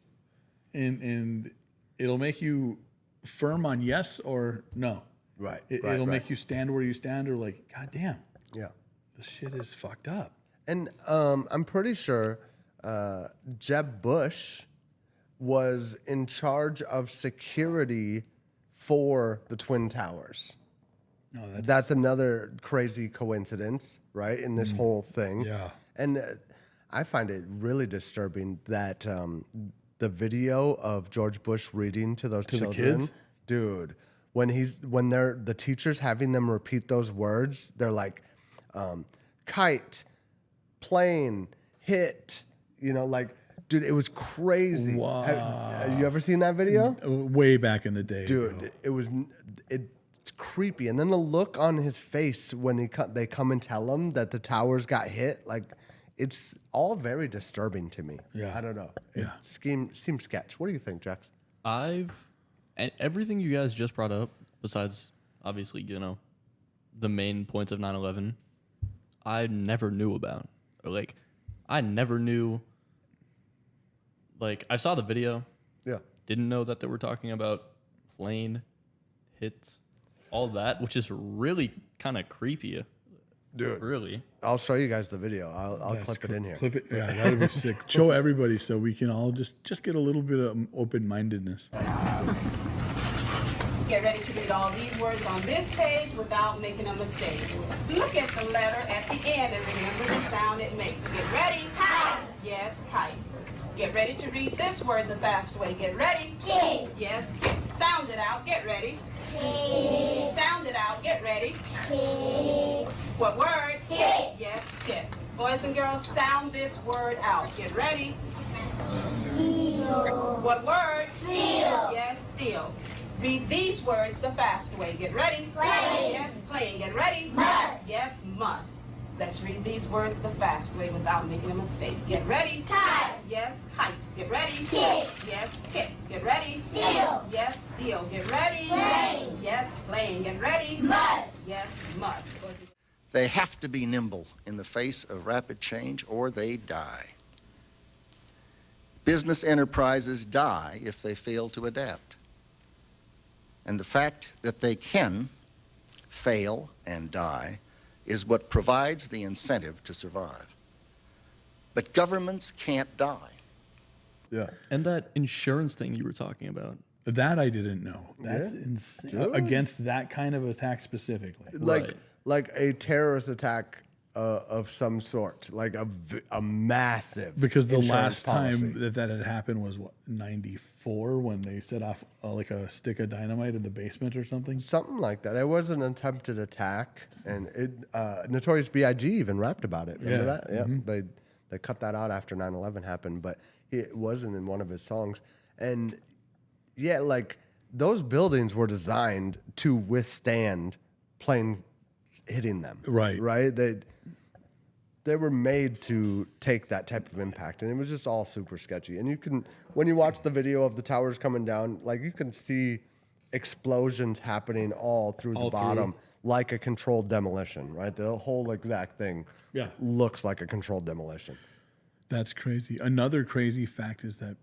S2: And it'll make you firm on yes or no.
S1: Right.
S2: It'll make you stand where you stand, or like, God damn.
S1: Yeah.
S2: This shit is fucked up.
S1: And I'm pretty sure Jeb Bush was in charge of security for the Twin Towers.
S2: Oh,
S1: that's another crazy coincidence, right, in this whole thing.
S2: Yeah.
S1: And I find it really disturbing that the video of George Bush reading to those children,
S2: the kids?
S1: Dude, when they're the teachers having them repeat those words, they're like, kite, plane, hit, you know, like, dude, it was crazy.
S2: Wow.
S1: Have you ever seen that video?
S2: Way back in the day,
S1: dude. It's creepy. And then the look on his face when they come and tell him that the towers got hit, like, it's all very disturbing to me.
S2: Yeah.
S1: I don't know.
S2: Yeah.
S1: It seems sketch. What do you think, Jax?
S3: I've And everything you guys just brought up, besides obviously, the main points of 9/11, I never knew about. Or like, I never knew. Like, I saw the video.
S1: Yeah.
S3: Didn't know that they were talking about plane hits, all that, which is really kind of creepy.
S1: Dude,
S3: Really.
S1: I'll show you guys the video. I'll clip it in here.
S2: Clip it. Yeah, that'd be sick. Show everybody so we can all just get a little bit of open-mindedness.
S8: Get ready to read all these words on this page without making a mistake. Look at the letter at the end and remember the sound it makes. Get ready. Kite. Yes, kite. Get ready to read this word the fast way. Get ready. Kid. Yes, kid. Sound it out. Get ready. Kid. Sound it out. Get ready. Kid. What word? Kid. Yes, kid. Boys and girls, sound this word out. Get ready. Steel. What word? Steel. Yes, steel. Read these words the fast way. Get ready. Play. Yes, playing. Get ready. Must. Yes, must. Let's read these words the fast way without making a mistake. Get ready. Kite. Yes, kite. Get ready. Kit. Yes, kit. Get ready. Steel. Yes, steel. Get ready. Play. Yes, playing. Get ready. Must. Yes, must.
S7: They have to be nimble in the face of rapid change or they die. Business enterprises die if they fail to adapt. And the fact that they can fail and die is what provides the incentive to survive. But governments can't die.
S1: Yeah.
S3: And that insurance thing you were talking about.
S2: That I didn't know. That's insane.
S1: Dude.
S2: Against that kind of attack specifically.
S1: Like a terrorist attack of some sort, like a massive.
S2: Because the
S1: insurance
S2: last
S1: policy.
S2: time that had happened was what, 94, when they set off like a stick of dynamite in the basement or something.
S1: Something like that. There was an attempted attack, and it Notorious B.I.G. even rapped about it. Remember that? Yeah. They cut that out after 9/11 happened, but it wasn't in one of his songs. And yeah, like those buildings were designed to withstand plane hitting them.
S2: Right.
S1: Right. They were made to take that type of impact, and it was just all super sketchy. And you can, when you watch the video of the towers coming down, like you can see explosions happening all through the bottom, like a controlled demolition, right? The whole exact thing looks like a controlled demolition.
S2: That's crazy. Another crazy fact is that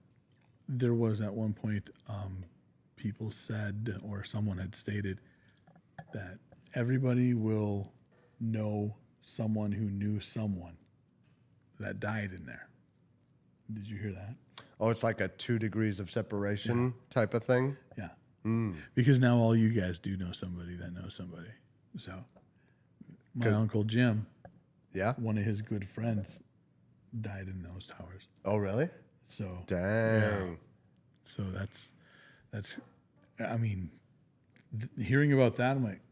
S2: there was at one point, people said, or someone had stated, that everybody will know someone who knew someone that died in there. Did you hear that?
S1: Oh, it's like a 2 degrees of separation type of thing?
S2: Yeah. Because now all you guys do know somebody that knows somebody. So my Uncle Jim, one of his good friends, died in those towers.
S1: Oh, really?
S2: So
S1: dang.
S2: Yeah. So that's I mean, hearing about that, I'm like,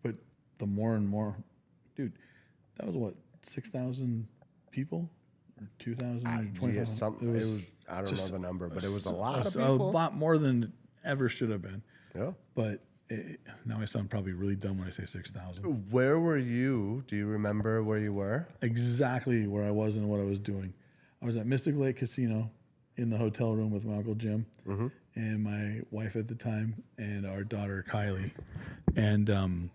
S2: but the more and more, dude, that was what, 6,000 people or 2,000 or 20,000?
S1: It was I don't know the number, but it was a lot of people.
S2: A lot more than it ever should have been.
S1: Yeah.
S2: But now I sound probably really dumb when I say 6,000.
S1: Where were you? Do you remember where you were?
S2: Exactly where I was and what I was doing. I was at Mystic Lake Casino in the hotel room with my Uncle Jim and my wife at the time and our daughter Kylie. And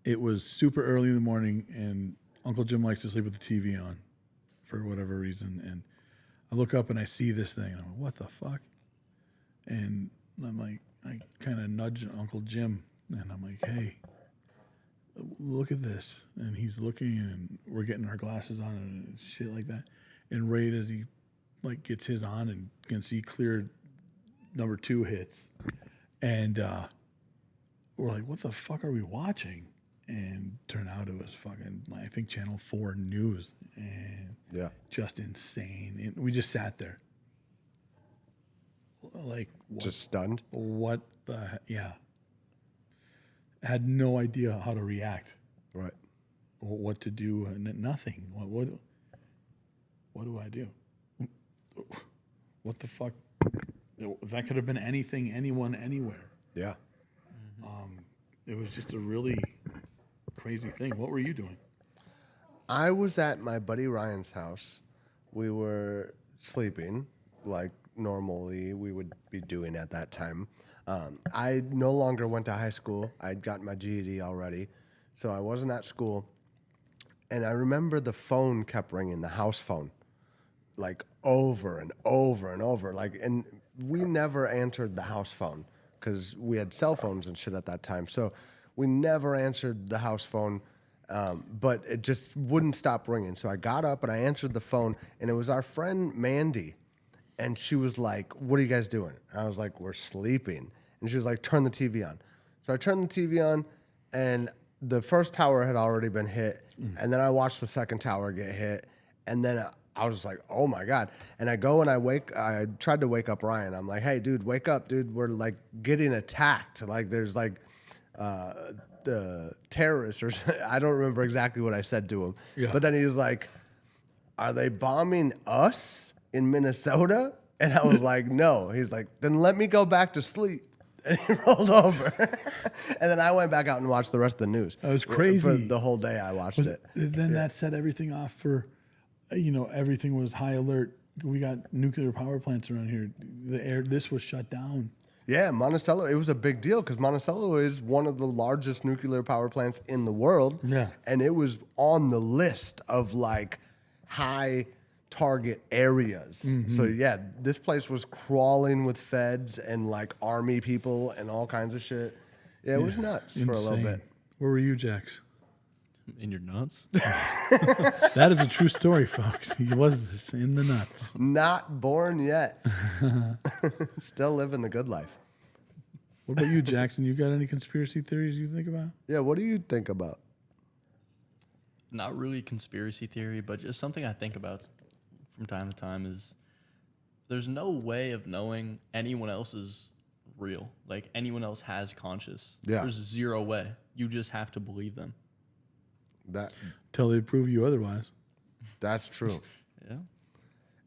S2: it was super early in the morning, and Uncle Jim likes to sleep with the TV on for whatever reason. And I look up and I see this thing. And I'm like, what the fuck? And I'm like, I kind of nudge Uncle Jim, and I'm like, hey, look at this. And he's looking, and we're getting our glasses on and shit like that. And right as he like gets his on and can see clear number 2 hits, and we're like, what the fuck are we watching? And turned out it was fucking, I think, Channel 4 News, and just insane. And we just sat there, like, what,
S1: just stunned.
S2: What the had no idea how to react,
S1: right?
S2: What to do, and nothing. What do I do? What the fuck? That could have been anything, anyone, anywhere.
S1: Yeah.
S2: It was just a really crazy thing. What were you doing?
S1: I was at my buddy Ryan's house. We were sleeping, like normally we would be doing at that time. I no longer went to high school. I'd gotten my GED already, so I wasn't at school. And I remember the phone kept ringing, the house phone, like over and over and over. Like, and we never answered the house phone because we had cell phones and shit at that time. So we never answered the house phone, but it just wouldn't stop ringing. So I got up and I answered the phone, and it was our friend Mandy. And she was like, "What are you guys doing?" And I was like, "We're sleeping." And she was like, "Turn the TV on." So I turned the TV on, and the first tower had already been hit. And then I watched the second tower get hit. And then I was like, "Oh my God." And I go and I tried to wake up Ryan. I'm like, "Hey, dude, wake up, dude. We're like getting attacked. Like there's like the terrorists or I don't remember exactly what I said to him."
S2: Yeah.
S1: But then he was like, "Are they bombing us in Minnesota?" And I was like, "No." He's like, "Then let me go back to sleep." And he rolled over. And then I went back out and watched the rest of the news.
S2: That was crazy.
S1: For the whole day I watched it.
S2: Then that set everything off for, everything was high alert. We got nuclear power plants around here. This was shut down.
S1: Yeah, Monticello, it was a big deal because Monticello is one of the largest nuclear power plants in the world.
S2: Yeah.
S1: And it was on the list of like high target areas. So yeah, this place was crawling with feds and like army people and all kinds of shit. Yeah, it was nuts for a little bit.
S2: Where were you, Jax?
S3: In your nuts?
S2: That is a true story, folks. He was in the nuts.
S1: Not born yet. Still living the good life.
S2: What about you, Jaxyn? You got any conspiracy theories you think about?
S1: Yeah, what do you think about?
S3: Not really conspiracy theory, but just something I think about from time to time is there's no way of knowing anyone else is real. Like anyone else has conscious.
S1: Yeah.
S3: There's zero way. You just have to believe them.
S2: Till they prove you otherwise.
S1: That's true.
S3: Yeah.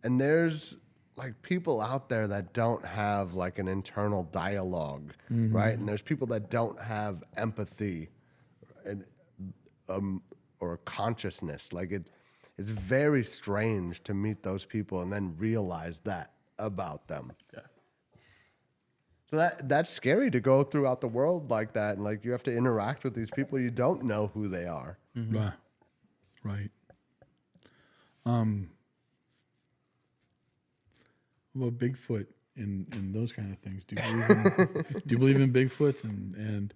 S1: And there's like people out there that don't have like an internal dialogue, right? And there's people that don't have empathy and or consciousness. Like it's very strange to meet those people and then realize that about them.
S3: Yeah.
S1: So that's scary to go throughout the world like that, and like you have to interact with these people you don't know who they are.
S2: Right. Well, Bigfoot and those kind of things. Do you believe in Bigfoots and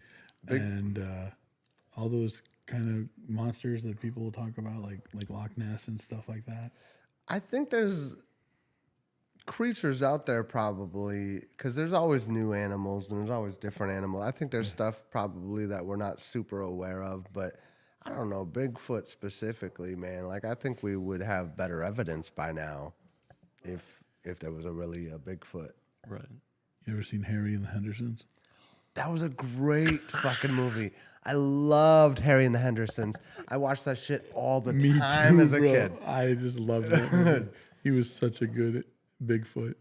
S2: all those kind of monsters that people talk about, like Loch Ness and stuff like that?
S1: I think there's creatures out there probably, because there's always new animals and there's always different animals. I think there's stuff probably that we're not super aware of, but I don't know, Bigfoot specifically, man. Like I think we would have better evidence by now if there was a Bigfoot.
S3: Right.
S2: You ever seen Harry and the Hendersons?
S1: That was a great fucking movie. I loved Harry and the Hendersons. I watched that shit all the time as a kid.
S2: I just loved that movie. He was such a good Bigfoot.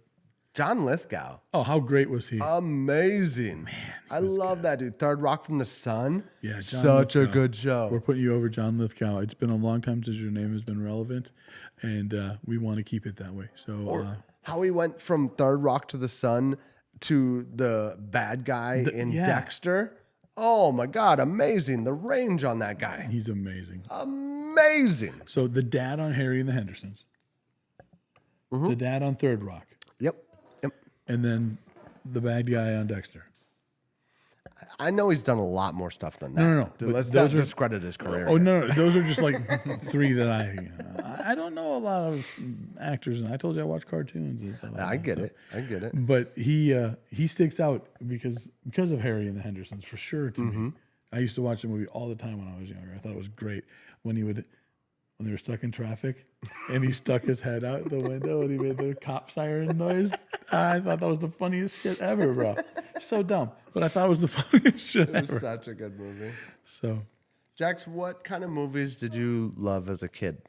S1: John Lithgow.
S2: Oh, how great was he?
S1: Amazing. Man, I love that dude. Third Rock from the Sun.
S2: Yeah, John
S1: such
S2: Lithgow.
S1: A good show.
S2: We're putting you over, John Lithgow. It's been a long time since your name has been relevant, and we want to keep it that way. So,
S1: how he went from Third Rock to the Sun to the bad guy in Dexter. Oh my God, amazing. The range on that guy.
S2: He's amazing.
S1: Amazing.
S2: So the dad on Harry and the Hendersons. The dad on Third Rock.
S1: Yep.
S2: And then the bad guy on Dexter.
S1: I know he's done a lot more stuff than that.
S2: No.
S1: Dude, let's not discredit his career.
S2: Oh, no. Those are just like three that I don't know a lot of actors, and I told you I watch cartoons and stuff.
S1: I get it.
S2: But he sticks out because of Harry and the Hendersons for sure to me. I used to watch the movie all the time when I was younger. I thought it was great when they were stuck in traffic and he stuck his head out the window and he made the cop siren noise. I thought that was the funniest shit ever, bro. So dumb, but I thought it was the funniest shit ever.
S1: It was such a good movie.
S2: So,
S1: Jax, what kind of movies did you love as a kid?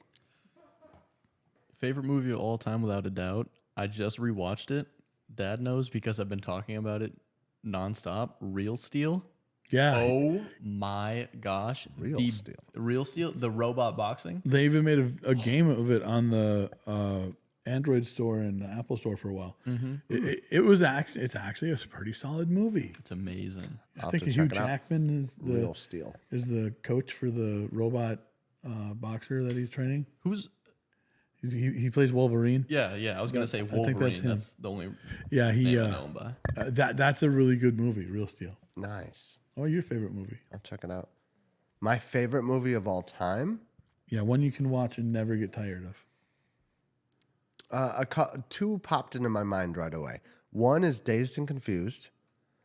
S3: Favorite movie of all time, without a doubt. I just rewatched it. Dad knows because I've been talking about it nonstop. Real Steel.
S2: yeah.
S3: Oh my gosh.
S1: Steel.
S3: Real Steel, the robot boxing.
S2: They even made a game of it on the Android store and the Apple store for a while.
S3: Mm-hmm.
S2: It's actually a pretty solid movie.
S3: It's amazing.
S2: I think Hugh Jackman
S1: Real steel.
S2: is the coach for the robot boxer that he's training. He plays Wolverine.
S3: Yeah. I was gonna say Wolverine. That's the only
S2: Yeah,
S3: name I know him by.
S2: that's a really good movie. Real Steel.
S1: Nice.
S2: Oh, your favorite movie?
S1: I'll check it out. My favorite movie of all time?
S2: Yeah, one you can watch and never get tired of.
S1: Two popped into my mind right away. One is Dazed and Confused.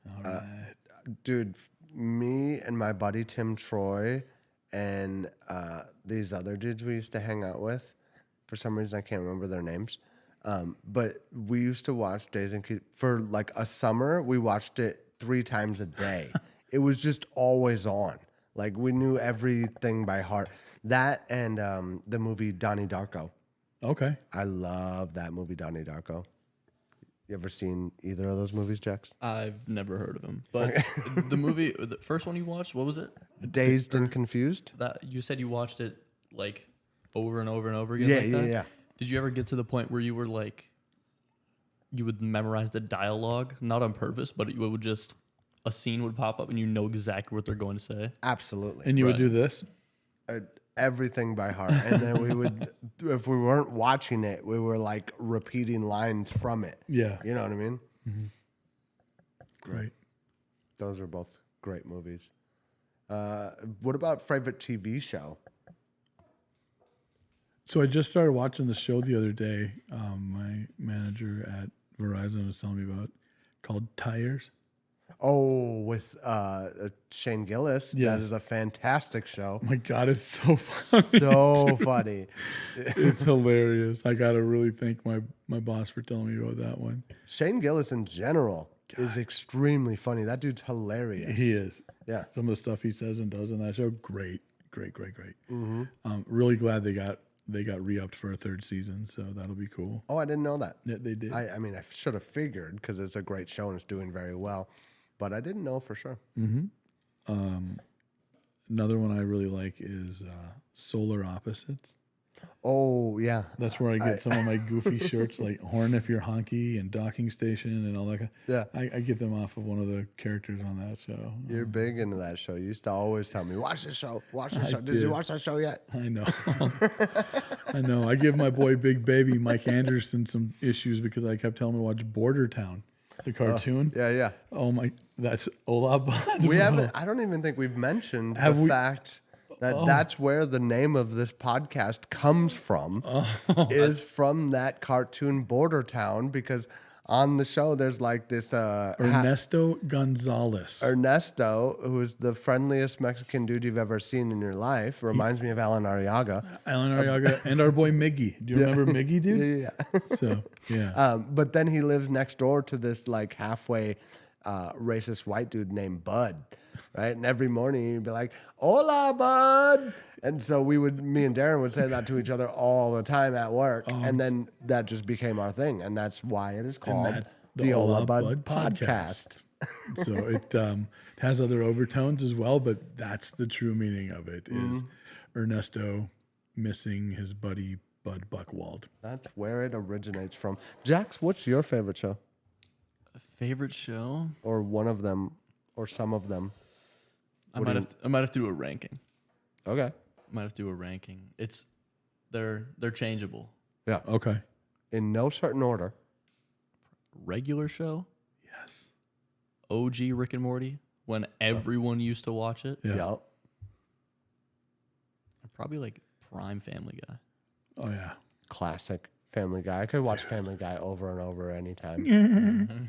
S2: All right.
S1: Dude, me and my buddy Tim Troy and these other dudes we used to hang out with, for some reason I can't remember their names, but we used to watch Dazed and Confused for like a summer. We watched it 3 times a day. It was just always on. Like we knew everything by heart. That and the movie Donnie Darko.
S2: Okay.
S1: I love that movie, Donnie Darko. You ever seen either of those movies, Jax?
S3: I've never heard of him. But the first one you watched, what was it?
S1: Dazed and Confused?
S3: That you said you watched it like over and over and over again.
S1: Yeah.
S3: Did you ever get to the point where you were like, you would memorize the dialogue, not on purpose, but it would just, a scene would pop up and you know exactly what they're going to say?
S1: Absolutely.
S2: And you would do this?
S1: Everything by heart. And then we would, if we weren't watching it, we were like repeating lines from it.
S2: Yeah.
S1: You know what I mean?
S2: Mm-hmm. Great.
S1: Those are both great movies. What about favorite TV show?
S2: So I just started watching the show the other day. My manager at Verizon was telling me about, called Tires.
S1: Oh, with Shane Gillis.
S2: Yes.
S1: That is a fantastic show.
S2: Oh my God, it's so funny.
S1: So funny.
S2: It's hilarious. I got to really thank my boss for telling me about that one.
S1: Shane Gillis in general is extremely funny. That dude's hilarious.
S2: He is.
S1: Yeah.
S2: Some of the stuff he says and does in that show, great.
S1: Mm-hmm.
S2: Really glad they got re-upped for a 3rd season, so that'll be cool.
S1: Oh, I didn't know that.
S2: Yeah, they did.
S1: I mean, I should have figured because it's a great show and it's doing very well, but I didn't know for sure.
S2: Mm-hmm. Another one I really like is Solar Opposites.
S1: Oh, yeah.
S2: That's where I get some of my goofy shirts, like Horn If You're Honky and Docking Station and all that.
S1: Yeah.
S2: I get them off of one of the characters on that show.
S1: You're big into that show. You used to always tell me, watch this show. Did you watch that show yet?
S2: I know. I know. I give my boy Big Baby, Mike Anderson, some issues because I kept telling him to watch Border Town, the cartoon.
S1: Yeah.
S2: Oh, that's Hola, bud.
S1: We haven't, I don't even think we've mentioned the fact that that's where the name of this podcast comes from, is from that cartoon Border Town, because on the show there's like this
S2: Ernesto Gonzalez.
S1: Ernesto, who is the friendliest Mexican dude you've ever seen in your life, reminds me of Alan Arriaga.
S2: And our boy Miggy. Do you remember Miggy, dude?
S1: Yeah.
S2: So, yeah.
S1: But then he lives next door to this like halfway racist white dude named Bud, right? And every morning he'd be like, "Hola, Bud." And so me and Darrin would say that to each other all the time at work. And then that just became our thing. And that's why it is called the Hola Bud Podcast.
S2: So it has other overtones as well, but that's the true meaning of it, is Ernesto missing his buddy Bud Buchwald.
S1: That's where it originates from. Jax, what's your favorite show?
S3: Favorite show?
S1: Or one of them, or some of them?
S3: I might have to do a ranking.
S1: Okay.
S3: Might have to do a ranking. They're changeable.
S1: Yeah.
S2: Okay.
S1: In no certain order.
S3: Regular show?
S2: Yes.
S3: OG Rick and Morty, when everyone used to watch it.
S2: Yeah.
S3: Probably like Prime Family Guy.
S2: Oh, yeah.
S1: Classic Family Guy. I could watch Family Guy over and over anytime.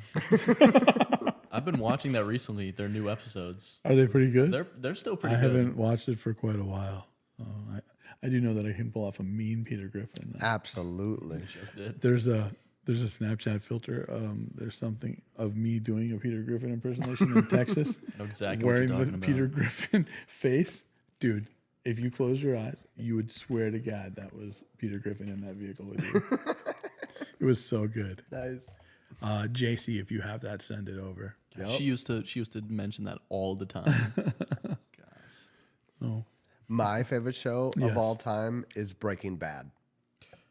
S3: I've been watching that recently, their new episodes.
S2: Are they pretty good?
S3: They're still pretty
S2: good.
S3: I
S2: haven't watched it for quite a while. So I do know that I can pull off a mean Peter Griffin.
S1: Absolutely.
S3: Just did.
S2: There's a Snapchat filter. There's something of me doing a Peter Griffin impersonation in Texas.
S3: I know exactly
S2: wearing
S3: what you're talking
S2: the
S3: about.
S2: Peter Griffin face. Dude, if you close your eyes, you would swear to God that was Peter Griffin in that vehicle with you. It was so good.
S1: Nice.
S2: JC, if you have that, send it over.
S3: Yep. She used to mention that all the time.
S2: Oh.
S1: My favorite show of all time is Breaking Bad.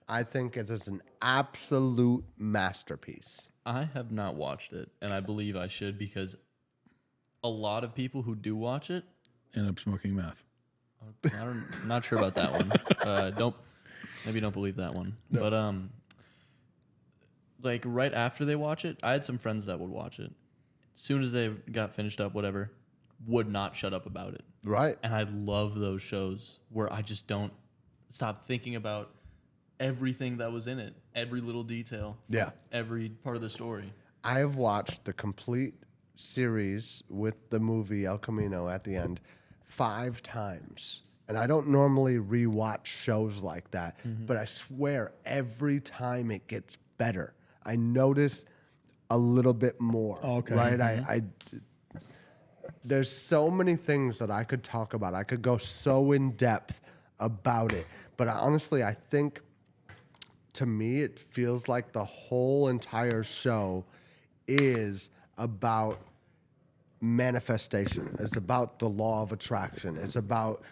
S1: I think it is an absolute masterpiece.
S3: I have not watched it, and I believe I should because a lot of people who do watch it
S2: End up smoking meth.
S3: I'm not sure about that one. Don't believe that one. No. But like right after they watch it, I had some friends that would watch it. As soon as they got finished up, whatever, would not shut up about it.
S1: Right.
S3: And I love those shows where I just don't stop thinking about everything that was in it, every little detail,
S1: Yeah.
S3: every part of the story.
S1: I have watched the complete series with the movie El Camino at the end 5 times. And I don't normally rewatch shows like that, but I swear every time it gets better. I notice a little bit more.
S2: Okay.
S1: Right? I there's so many things that I could talk about. I could go so in depth about it. But honestly, I think to me, it feels like the whole entire show is about manifestation. It's about the law of attraction. It's about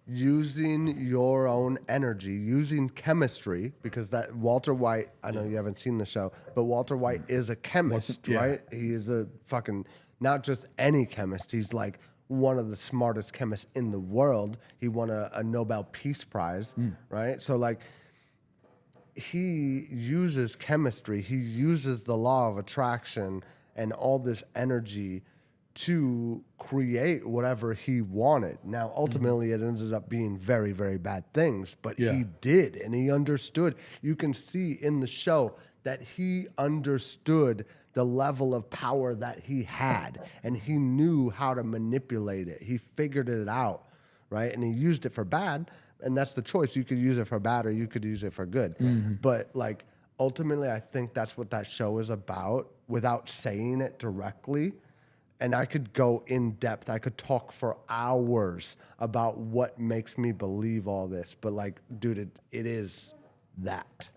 S1: using your own energy, using chemistry, because that Walter White, I know you haven't seen the show, but Walter White is a chemist, right? He is a fucking, not just any chemist. He's like one of the smartest chemists in the world. He won a Nobel Peace Prize, right? So like, he uses chemistry, he uses the law of attraction and all this energy to create whatever he wanted. Now, ultimately, it ended up being very, very bad things, but he did, and he understood. You can see in the show that he understood the level of power that he had, and he knew how to manipulate it. He figured it out, right? And he used it for bad, and that's the choice. You could use it for bad or you could use it for good. But like ultimately, I think that's what that show is about without saying it directly. And I could go in depth. I could talk for hours about what makes me believe all this. But like, dude, it is that.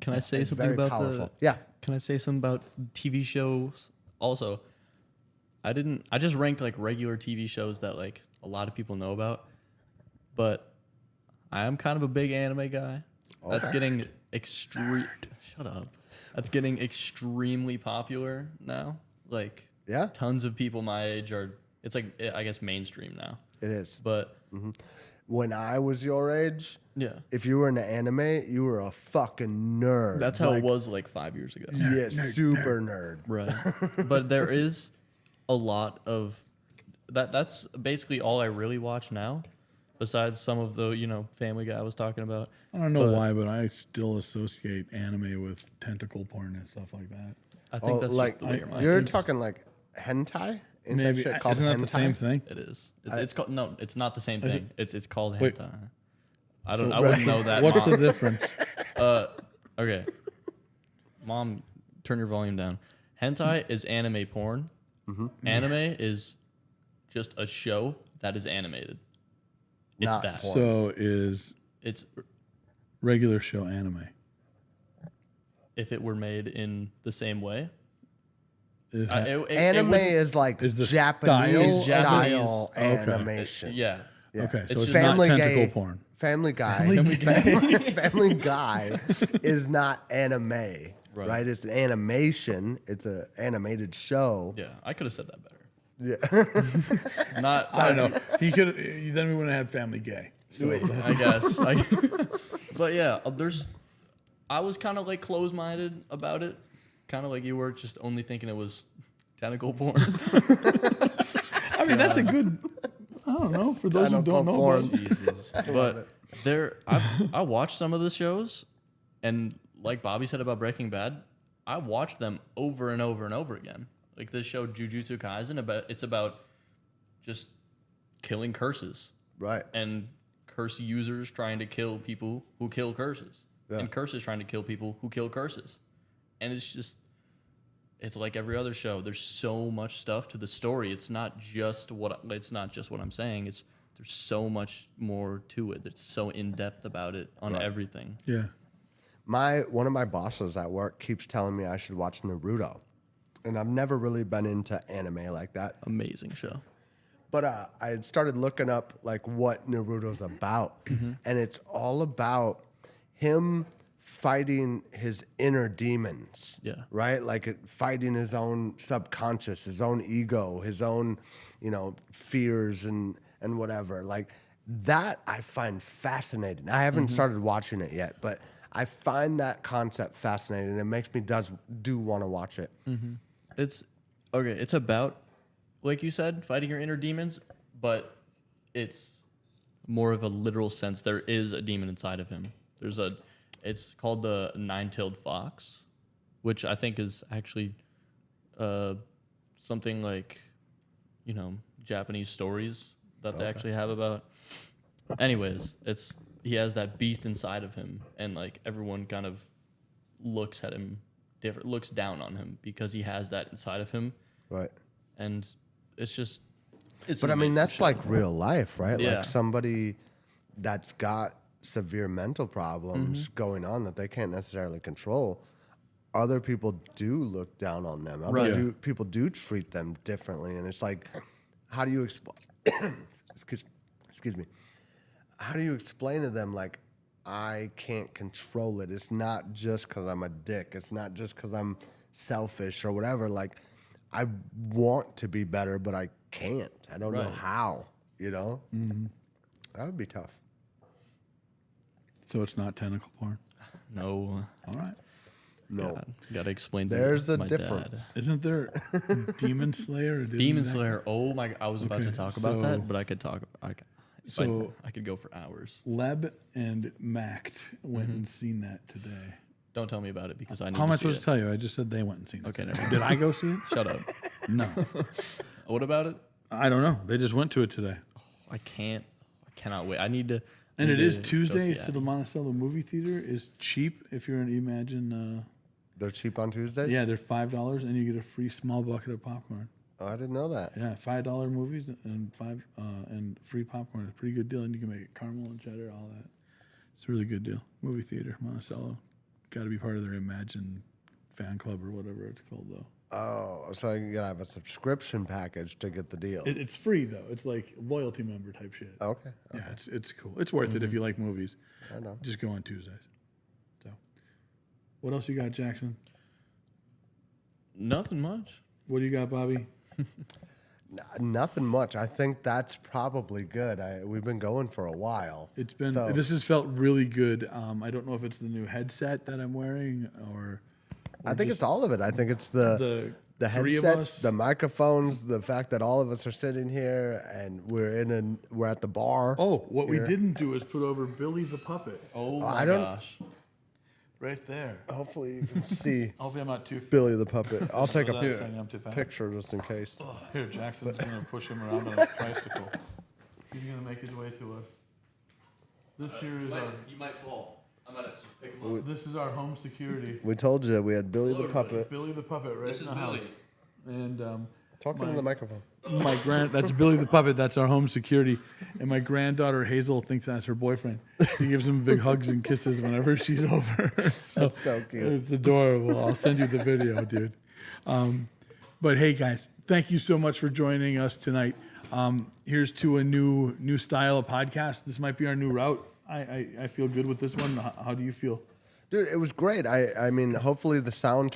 S3: Can I say
S1: It's
S3: something
S1: very
S3: about
S1: powerful. Yeah.
S3: Can I say something about TV shows? Also, I just ranked like regular TV shows that like a lot of people know about, but I am kind of a big anime guy. Okay. That's getting Shut up. That's getting extremely popular now. Like, tons of people my age are. It's like, I guess, mainstream now.
S1: It is.
S3: But
S1: when I was your age, if you were in the anime, you were a fucking nerd.
S3: That's how it was like 5 years ago.
S1: Yeah, super nerd.
S3: Right. But there is a lot of that. That's basically all I really watch now. Besides some of the, Family Guy I was talking about.
S2: I don't know why, but I still associate anime with tentacle porn and stuff like that.
S3: I think that's
S1: like
S3: just the way your mind
S1: you're
S3: is.
S1: talking like hentai. Isn't
S2: Maybe
S1: that shit called
S2: isn't that
S1: hentai?
S2: the same thing?
S3: It is. It's called no. It's not the same thing. It's called
S2: Wait.
S3: hentai. I wouldn't know that.
S2: What's
S3: Mom.
S2: the difference?
S3: Okay. Mom, turn your volume down. Hentai is anime porn. Anime is just a show that is animated. It's
S1: Not
S3: that.
S1: porn.
S2: So is
S3: It's
S2: regular show anime?
S3: if it were made in the same way.
S1: Anime is like
S2: is the
S1: Japanese
S2: style-
S1: style
S2: Okay.
S1: animation.
S3: Yeah.
S2: Okay, so
S3: It's
S2: it's
S3: just
S2: not
S1: Family
S2: tentacle
S1: Guy-
S2: porn.
S1: Family Guy. Family Guy is not anime, right? It's an animation. It's an animated show.
S3: Yeah. I could have said that better.
S1: Yeah.
S3: Not.
S2: I don't know. He could. Then we wouldn't have had Family Gay. So
S3: I guess. But yeah, I was kind of like closed-minded about it, kind of like you were, just only thinking it was tentacle porn.
S2: I mean, that's a good. I don't know. For those who don't know,
S1: porn.
S2: about it.
S3: Jesus. But I watched some of the shows, and like Bobby said about Breaking Bad, I watched them over and over and over again. Like this show Jujutsu Kaisen, it's about just killing curses.
S1: Right.
S3: And curse users trying to kill people who kill curses.
S1: Yeah.
S3: And curses trying to kill people who kill curses. And it's like every other show. There's so much stuff to the story. It's not just what I'm saying. There's so much more to it. It's so in depth about it on everything.
S2: Yeah.
S1: One of my bosses at work keeps telling me I should watch Naruto. And I've never really been into anime like that.
S3: Amazing show.
S1: But I had started looking up like what Naruto's about. And it's all about him fighting his inner demons.
S3: Yeah.
S1: Right? Like fighting his own subconscious, his own ego, his own, fears and whatever. Like that I find fascinating. I haven't started watching it yet, but I find that concept fascinating. It makes me do want to watch it.
S3: It's okay. It's about, like you said, fighting your inner demons, but it's more of a literal sense. There is a demon inside of him. It's called the nine-tailed fox, which I think is actually something like, Japanese stories that they actually have about. Anyways, he has that beast inside of him, and like everyone kind of looks at him different, looks down on him because he has that inside of him.
S1: Right.
S3: And it's just,
S1: But I mean, that's like real life, right?
S3: Yeah.
S1: Like somebody that's got severe mental problems going on that they can't necessarily control. Other people do look down on them. People do treat them differently. And it's like, how do you explain? Excuse me. How do you explain to them, like, I can't control it? It's not just because I'm a dick. It's not just because I'm selfish or whatever. Like, I want to be better, but I can't. I don't know how,
S2: Mm-hmm.
S1: That would be tough.
S2: So it's not tentacle porn.
S3: no.
S2: All right.
S1: No.
S3: God, gotta explain.
S1: There's a
S3: my
S1: difference.
S2: Isn't there Demon Slayer? Or
S3: Demon Slayer. Oh my! I was about to talk about
S2: so-
S3: that, but I could talk. I could go for hours.
S2: Leb and Mact went and seen that today.
S3: Don't tell me about it because I need.
S2: How am I
S3: to see
S2: supposed
S3: it.
S2: to tell you? I just said they went and seen it.
S3: Okay,
S2: today.
S3: never mind.
S2: Did I go see it?
S3: Shut up.
S2: No.
S3: What about it?
S2: I don't know. They just went to it today.
S3: I cannot wait. I need to.
S2: And
S3: need
S2: it is
S3: to go
S2: Tuesday,
S3: see
S2: so the Monticello movie theater is cheap if you're in Imagine.
S1: They're cheap on Tuesdays?
S2: Yeah, they're $5 and you get a free small bucket of popcorn.
S1: Oh, I didn't know that.
S2: Yeah, $5 movies and free popcorn. It's a pretty good deal, and you can make it caramel and cheddar, all that. It's a really good deal. Movie theater, Monticello. Got to be part of their Imagine fan club or whatever it's called, though.
S1: Oh, so you gotta have a subscription package to get the deal.
S2: It's free though. It's like loyalty member type shit.
S1: Okay.
S2: Yeah, it's cool. It's worth it if you like movies.
S1: I know.
S2: Just go on Tuesdays. So, what else you got, Jaxyn?
S3: Nothing much.
S2: What do you got, Bobby?
S1: Nothing much. I think that's probably good. We've been going for a while.
S2: It's been.
S1: So-
S2: This has felt really good. I don't know if it's the new headset that I'm wearing or
S1: I think it's all of it. I think it's the
S2: three of
S1: headsets,
S2: us.
S1: the microphones, the fact that all of us are sitting here and we're at the bar.
S2: Oh, what we
S1: here.
S2: didn't do is put over Billy the Puppet
S3: Oh
S1: I
S3: my
S1: don't-
S3: gosh.
S2: right there.
S1: Hopefully you can see
S2: Hopefully I'm not too.
S1: Billy the puppet. I'll take a
S2: Without saying I'm too fat.
S1: picture just in case.
S2: Here, Jackson's gonna push him around on a tricycle. He's gonna make his way to us. This here is our.
S3: You might fall. I'm gonna just pick him up.
S2: This is our home security.
S1: We told you we had Billy the
S3: Hello,
S1: puppet.
S2: Billy the Puppet, right?
S3: This
S2: in
S3: is
S2: the
S3: Billy.
S2: house. And
S1: Talking to the microphone.
S2: that's Billy the Puppet. That's our home security. And my granddaughter Hazel thinks that's her boyfriend. She gives him big hugs and kisses whenever she's over.
S1: That's so cute.
S2: It's adorable. I'll send you the video, dude. But hey, guys, thank you so much for joining us tonight. Here's to a new style of podcast. This might be our new route. I feel good with this one. How do you feel?
S1: Dude, it was great. I mean, hopefully the sound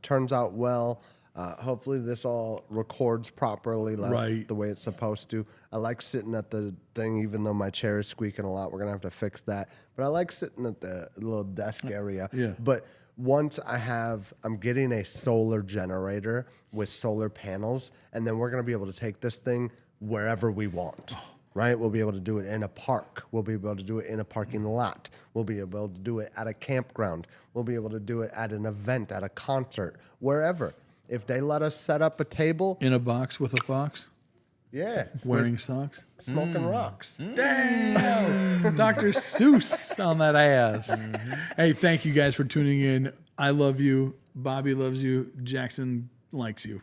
S1: turns out well. Hopefully this all records properly,
S2: Right.
S1: the way it's supposed to. I like sitting at the thing, even though my chair is squeaking a lot. We're gonna have to fix that. But I like sitting at the little desk area.
S2: Yeah.
S1: But once I'm getting a solar generator with solar panels, and then we're gonna be able to take this thing wherever we want. Right? We'll be able to do it in a park. We'll be able to do it in a parking lot. We'll be able to do it at a campground. We'll be able to do it at an event, at a concert, wherever. If they let us set up a table,
S2: In a box with a fox,
S1: yeah,
S2: wearing socks.
S1: smoking rocks.
S2: Damn! Dr. Seuss on that ass. Hey, thank you guys for tuning in. I love you. Bobby loves you. Jaxyn likes you.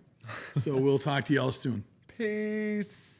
S2: So we'll talk to y'all soon.
S1: Peace.